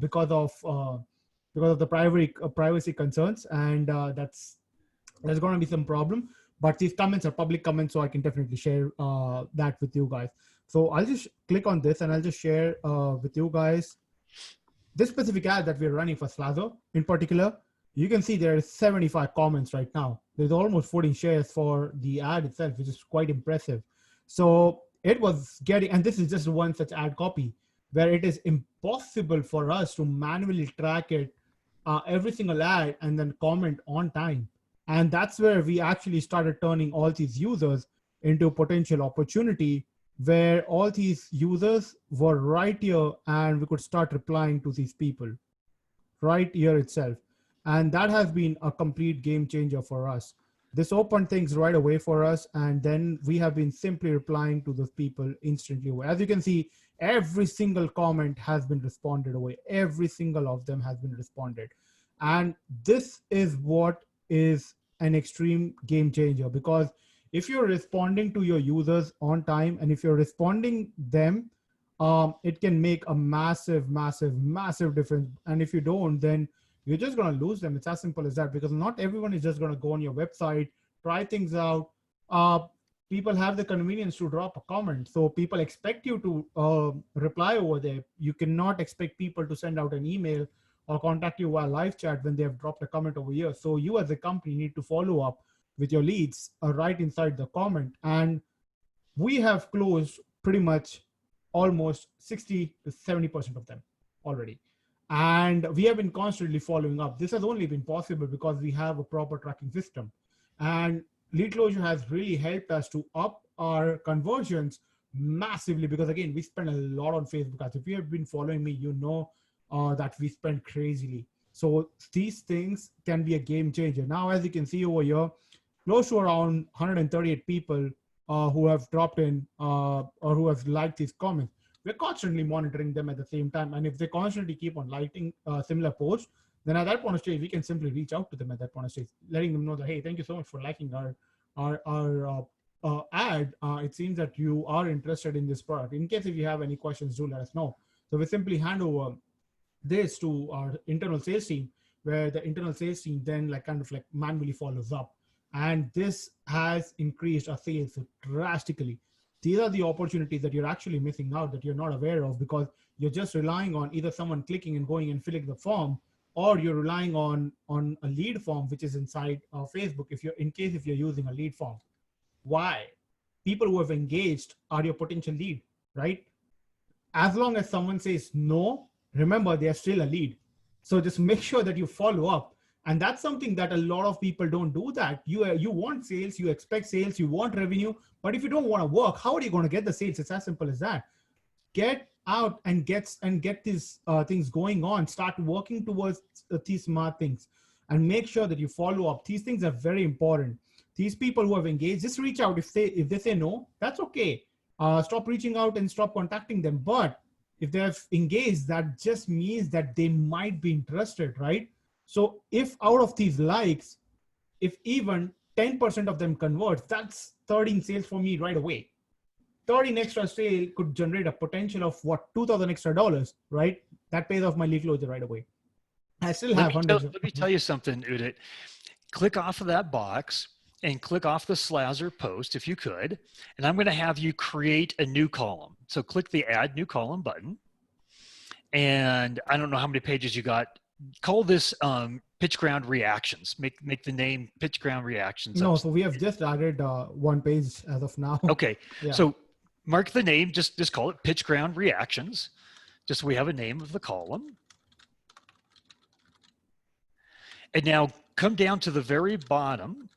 because of the privacy concerns, and that's there's going to be some problem, but these comments are public comments, so I can definitely share that with you guys. So I'll just click on this and I'll just share with you guys this specific ad that we're running for Slazo in particular. You can see there are 75 comments right now. There's almost 14 shares for the ad itself, which is quite impressive. So it was getting, and this is just one such ad copy where it is impossible for us to manually track it, every single ad, and then comment on time. And that's where we actually started turning all these users into potential opportunity, where all these users were right here and we could start replying to these people right here itself. And that has been a complete game changer for us. This opened things right away for us. And then we have been simply replying to those people instantly. As you can see, every single comment has been responded away. Every single of them has been responded. And this is what is an extreme game changer, because if you're responding to your users on time and if you're responding them, it can make a massive, massive, massive difference. And if you don't, then you're just going to lose them. It's as simple as that, because not everyone is just going to go on your website, try things out. People have the convenience to drop a comment. So people expect you to reply over there. You cannot expect people to send out an email or contact you via live chat when they have dropped a comment over here. So you as a company need to follow up with your leads right inside the comment. And we have closed pretty much almost 60 to 70% of them already. And we have been constantly following up. This has only been possible because we have a proper tracking system. And LeadKlozer has really helped us to up our conversions massively, because again, we spend a lot on Facebook ads. If you have been following me, you know that we spend crazily. So these things can be a game changer. Now, as you can see over here, close to around 138 people who have dropped in or who have liked these comments. We're constantly monitoring them at the same time. And if they constantly keep on liking similar posts, then at that point of stage, we can simply reach out to them at that point of stage, letting them know that, hey, thank you so much for liking our ad. It seems that you are interested in this product. In case if you have any questions, do let us know. So we simply hand over this to our internal sales team, where the internal sales team then kind of manually follows up. And this has increased our sales drastically. These are the opportunities that you're actually missing out, that you're not aware of, because you're just relying on either someone clicking and going and filling the form, or you're relying on a lead form, which is inside Facebook, if you're using a lead form. Why? People who have engaged are your potential lead, right? As long as someone says no, remember, they're still a lead. So just make sure that you follow up. And that's something that a lot of people don't do. That you want sales, you expect sales, you want revenue, but if you don't want to work, how are you going to get the sales? It's as simple as that. Get out and get these things going on. Start working towards these smart things, and make sure that you follow up. These things are very important. These people who have engaged, just reach out. If they say no, that's okay. Stop reaching out and stop contacting them. But if they have engaged, that just means that they might be interested, right? So if out of these likes, if even 10% of them converts, that's 13 sales for me right away. 13 extra sale could generate a potential of what, $2,000 extra dollars, right? That pays off my LeadKlozer right away. I still have hundreds. Let me tell you something, Udit. Click off of that box and click off the Slazer post if you could. And I'm going to have you create a new column. So click the Add New Column button. And I don't know how many pages you got. Call this PitchGround Reactions. Make the name PitchGround Reactions. No, so we have just added one page as of now. Okay, yeah. So mark the name. Just call it PitchGround Reactions. Just so we have a name of the column. And now come down to the very bottom.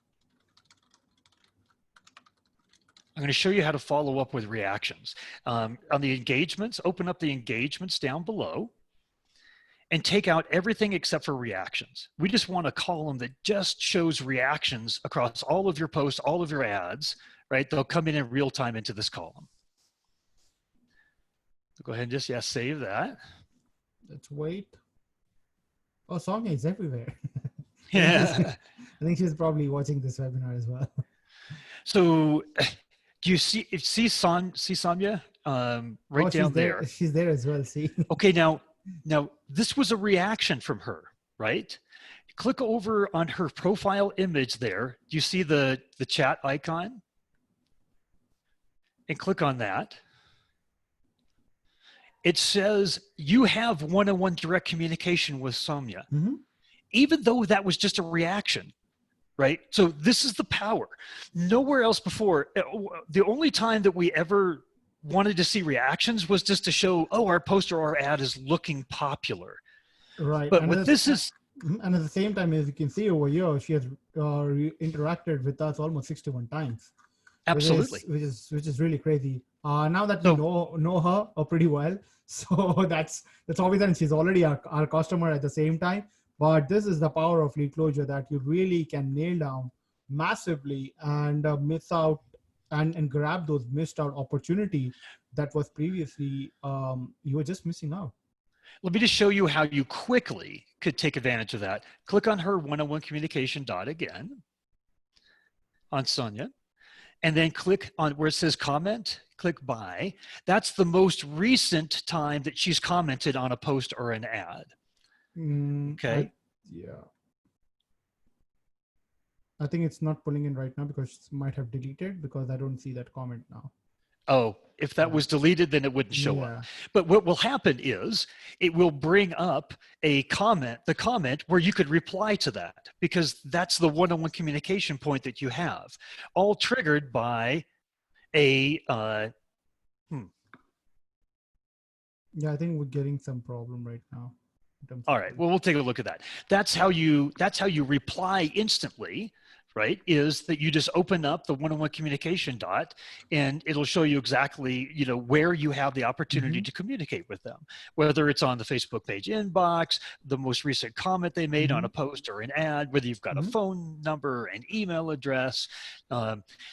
I'm going to show you how to follow up with reactions. On the engagements, open up the engagements down below and take out everything except for reactions. We just want a column that just shows reactions across all of your posts, all of your ads, right? They'll come in real time into this column. So go ahead and just, save that. Let's wait. Oh, Sonia is everywhere. Yeah. I think she's probably watching this webinar as well. So do you see Sonia right down there? She's there as well, see? Okay, now this was a reaction from her, right? click over on her profile image there. Do you see the chat icon? And click on that. It says you have one-on-one direct communication with Soumya, even though that was just a reaction, right? So this is the power. Nowhere else before, the only time that we ever wanted to see reactions was just to show, oh, our post or our ad is looking popular. Right. But what this is, and at the same time, as you can see over here, she has interacted with us almost 61 times. absolutely, which is really crazy. Now that we know her pretty well, so that's obvious, and she's already our customer at the same time. But this is the power of LeadKlozer, that you really can nail down massively and miss out and grab those missed out opportunity that was previously you were just missing out. let me just show you how you quickly could take advantage of that. Click on her one-on-one communication dot again on Soumya, and then click on where it says comment, click buy. That's the most recent time that she's commented on a post or an ad. Okay. I think it's not pulling in right now because it might have deleted, because I don't see that comment now. Oh, if that was deleted, then it wouldn't show up. But what will happen is it will bring up the comment where you could reply to that, because that's the one-on-one communication point that you have, all triggered by a, Yeah, I think we're getting some problem right now. All right, well, we'll take a look at that. That's how you reply instantly, right? Is that you just open up the one-on-one communication dot, and it'll show you exactly, where you have the opportunity to communicate with them, whether it's on the Facebook page inbox, the most recent comment they made on a post or an ad, whether you've got a phone number, an email address.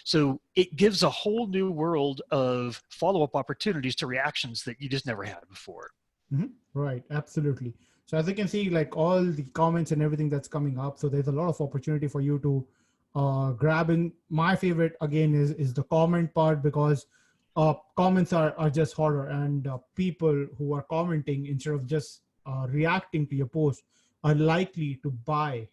So it gives a whole new world of follow-up opportunities to reactions that you just never had before. Right, absolutely. So as you can see, like all the comments and everything that's coming up, so there's a lot of opportunity for you to grab in. My favorite again is the comment part, because comments are just harder, and people who are commenting instead of just reacting to your post are likely to buy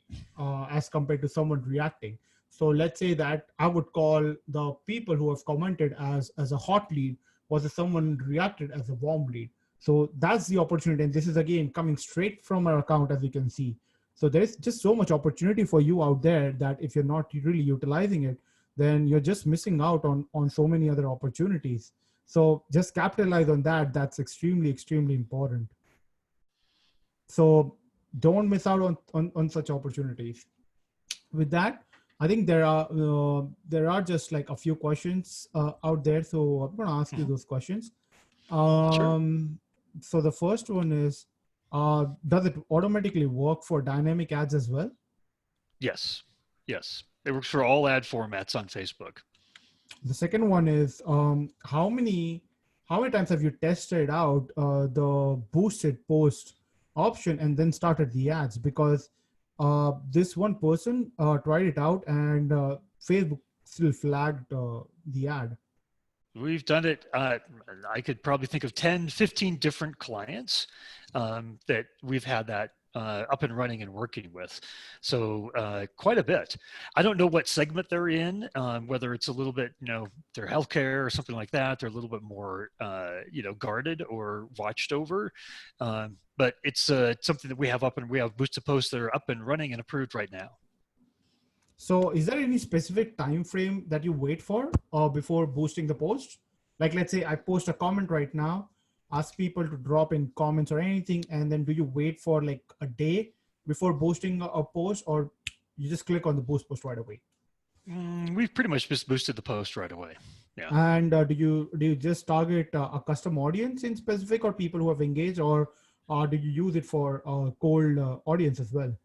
as compared to someone reacting. So let's say that I would call the people who have commented as a hot lead versus someone reacted as a warm lead. So that's the opportunity. And this is again coming straight from our account, as you can see. So there's just so much opportunity for you out there that if you're not really utilizing it, then you're just missing out on so many other opportunities. So just capitalize on that. That's extremely, extremely important. So don't miss out on such opportunities. With that, I think there are just like a few questions out there. So I'm going to ask you those questions. Sure. So the first one is, does it automatically work for dynamic ads as well? Yes. Yes. It works for all ad formats on Facebook. The second one is, how many times have you tested out the boosted post option and then started the ads? Because this one person tried it out, and Facebook still flagged the ad. We've done it. I could probably think of 10, 15 different clients that we've had that up and running and working with. So quite a bit. I don't know what segment they're in, whether it's a little bit, they're healthcare or something like that. They're a little bit more, guarded or watched over. But it's something that we have we have boosted posts that are up and running and approved right now. So is there any specific time frame that you wait for before boosting the post? Like, let's say I post a comment right now, ask people to drop in comments or anything, and then do you wait for like a day before boosting a post, or you just click on the boost post right away? We've pretty much just boosted the post right away. Yeah. And do you just target a custom audience in specific, or people who have engaged, or do you use it for a cold audience as well?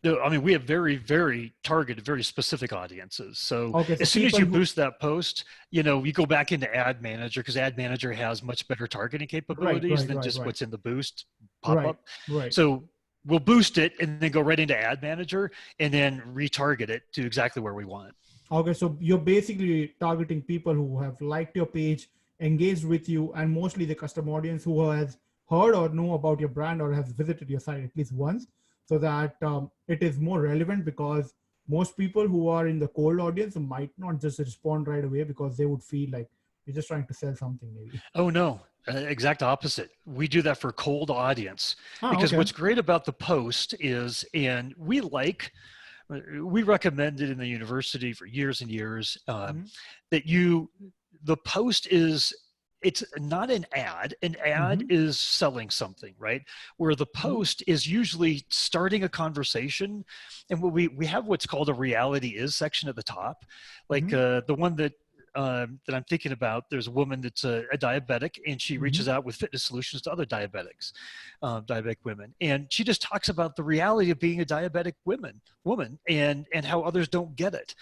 No, I mean, we have very, very targeted, very specific audiences. So, so as soon as you boost that post, you go back into Ad Manager, because Ad Manager has much better targeting capabilities than just what's in the boost pop-up. Right. So we'll boost it and then go right into Ad Manager and then retarget it to exactly where we want. Okay, so you're basically targeting people who have liked your page, engaged with you, and mostly the custom audience who has heard or know about your brand or has visited your site at least once. so that it is more relevant, because most people who are in the cold audience might not just respond right away because they would feel like you're just trying to sell something maybe. Oh no, exact opposite. We do that for cold audience Ah, because okay. what's great about the post is, and we recommended in the university for years and years Mm-hmm. that the post is, it's not an ad. An ad Mm-hmm. is selling something, right? Where the Mm-hmm. post is usually starting a conversation. And what we have what's called a reality is section at the top. Like Mm-hmm. the one that I'm thinking about, there's a woman that's a diabetic, and she Mm-hmm. reaches out with fitness solutions to other diabetics, diabetic women. And she just talks about the reality of being a diabetic woman and how others don't get it.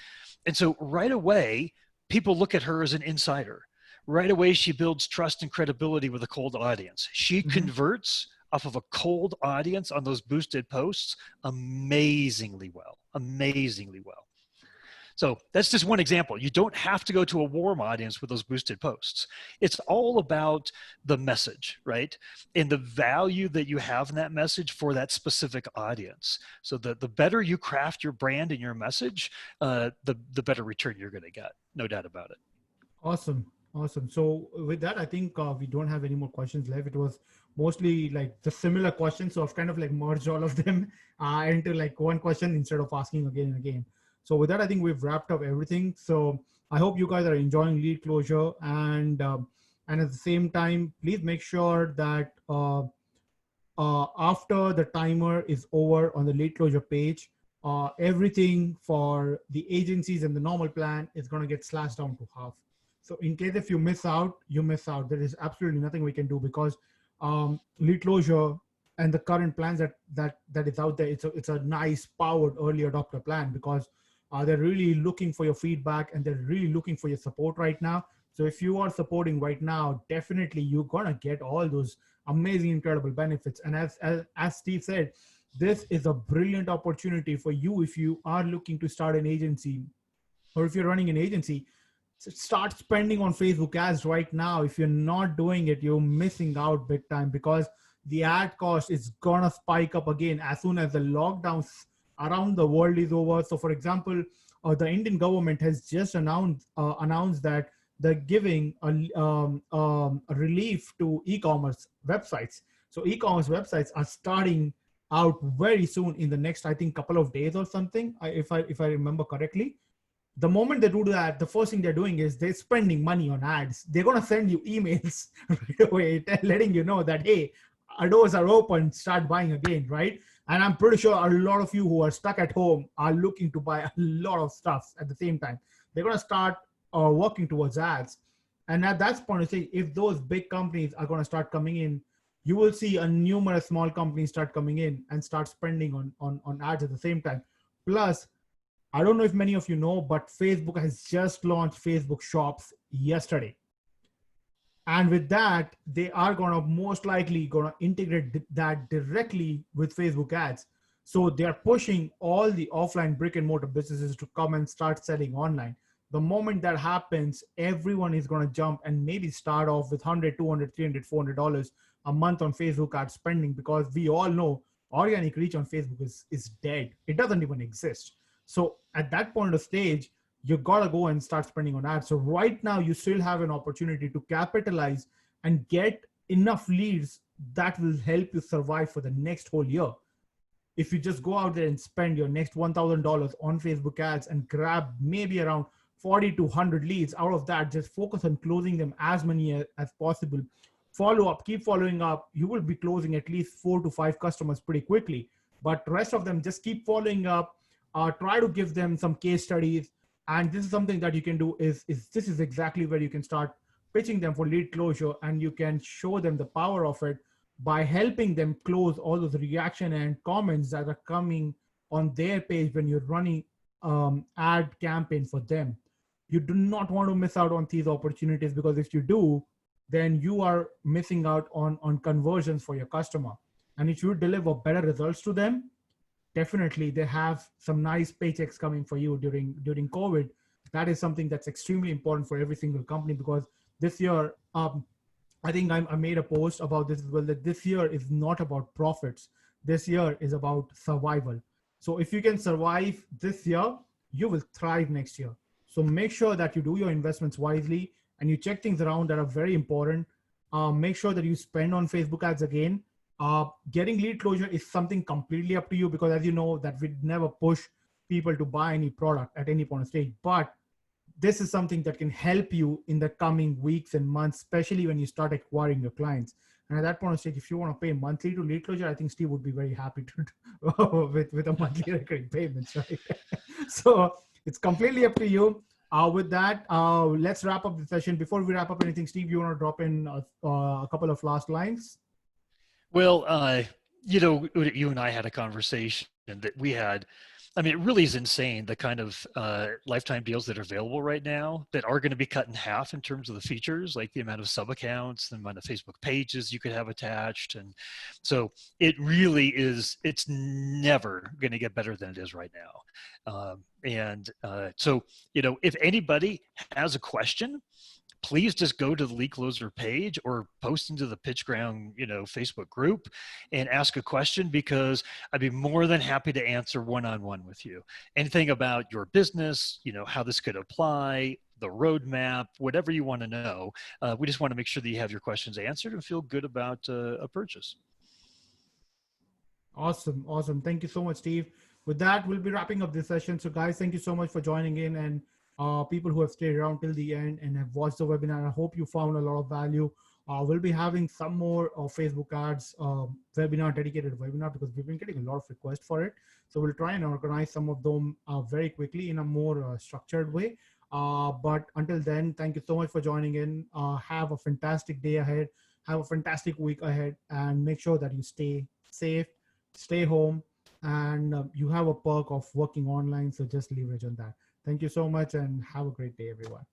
And so right away, people look at her as an insider. Right away, she builds trust and credibility with a cold audience. She Mm-hmm. converts off of a cold audience on those boosted posts amazingly well, amazingly well. So that's just one example. You don't have to go to a warm audience with those boosted posts. It's all about the message, right? And the value that you have in that message for that specific audience. So the better you craft your brand and your message, the better return you're going to get. No doubt about it. Awesome. Awesome. So with that, I think we don't have any more questions left. It was mostly like the similar questions. So I've kind of like merged all of them into like one question instead of asking again and again. So with that, I think we've wrapped up everything. So I hope you guys are enjoying LeadKlozer, and at the same time, please make sure that after the timer is over on the LeadKlozer page, everything for the agencies and the normal plan is going to get slashed down to half. So in case if you miss out, you miss out. There is absolutely nothing we can do, because LeadKlozer and the current plans that is out there, it's a nice powered early adopter plan, because they're really looking for your feedback and they're really looking for your support right now. So if you are supporting right now, definitely you're gonna get all those amazing, incredible benefits. And as Steve said, this is a brilliant opportunity for you if you are looking to start an agency, or if you're running an agency. Start spending on Facebook ads right now. If you're not doing it, you're missing out big time, because the ad cost is gonna spike up again as soon as the lockdowns around the world is over. So for example, the Indian government has just announced that they're giving a relief to e-commerce websites. So e-commerce websites are starting out very soon, in the next, I think, couple of days or something, if I remember correctly. The moment they do that, the first thing they're doing is they're spending money on ads. They're going to send you emails right away letting you know that, hey, our doors are open, start buying again, right? And I'm pretty sure a lot of you who are stuck at home are looking to buy a lot of stuff at the same time. They're going to start working towards ads. And at that point, I say, if those big companies are going to start coming in, you will see a numerous small companies start coming in and start spending on ads at the same time. Plus, I don't know if many of you know, but Facebook has just launched Facebook Shops yesterday. And with that, they are going to most likely going to integrate that directly with Facebook ads. So they're pushing all the offline brick and mortar businesses to come and start selling online. The moment that happens, everyone is going to jump and maybe start off with $100, $200, $300, $400 a month on Facebook ad spending, because we all know organic reach on Facebook is dead. It doesn't even exist. So at that point of stage, you got to go and start spending on ads. So right now, you still have an opportunity to capitalize and get enough leads that will help you survive for the next whole year. If you just go out there and spend your next $1,000 on Facebook ads and grab maybe around 40 to 100 leads, out of that, just focus on closing them as many as possible. Follow up, keep following up. You will be closing at least 4 to 5 customers pretty quickly. But the rest of them, just keep following up. Try to give them some case studies. And this is something that you can do is this is exactly where you can start pitching them for LeadKlozer, and you can show them the power of it by helping them close all those reaction and comments that are coming on their page when you're running ad campaign for them. You do not want to miss out on these opportunities, because if you do, then you are missing out on conversions for your customer. And if you deliver better results to them, definitely they have some nice paychecks coming for you during COVID. That is something that's extremely important for every single company, because this year, I think I made a post about this as well, that this year is not about profits. This year is about survival. So if you can survive this year, you will thrive next year. So make sure that you do your investments wisely and you check things around that are very important. Make sure that you spend on Facebook ads again. Getting LeadKlozer is something completely up to you, because as you know that we'd never push people to buy any product at any point of stage. But this is something that can help you in the coming weeks and months, especially when you start acquiring your clients. And at that point of stage, if you want to pay monthly to LeadKlozer, I think Steve would be very happy to with a monthly recurring payments, right? So it's completely up to you. With that, let's wrap up the session. Before we wrap up anything, Steve, you want to drop in a couple of last lines? Well, you and I had a conversation that we had. I mean, it really is insane the kind of lifetime deals that are available right now that are going to be cut in half in terms of the features, like the amount of sub accounts, the amount of Facebook pages you could have attached. And so it really is, it's never going to get better than it is right now. So, if anybody has a question, please just go to the LeadKlozer page or post into the PitchGround, Facebook group and ask a question, because I'd be more than happy to answer one-on-one with you. Anything about your business, how this could apply, the roadmap, whatever you want to know. We just want to make sure that you have your questions answered and feel good about a purchase. Awesome. Awesome. Thank you so much, Steve. With that, we'll be wrapping up this session. So guys, thank you so much for joining in, and people who have stayed around till the end and have watched the webinar. I hope you found a lot of value. We'll be having some more Facebook ads dedicated webinar, because we've been getting a lot of requests for it. So we'll try and organize some of them very quickly in a more structured way. But until then, thank you so much for joining in. Have a fantastic day ahead. Have a fantastic week ahead, and make sure that you stay safe, stay home, and you have a perk of working online. So just leverage on that. Thank you so much and have a great day, everyone.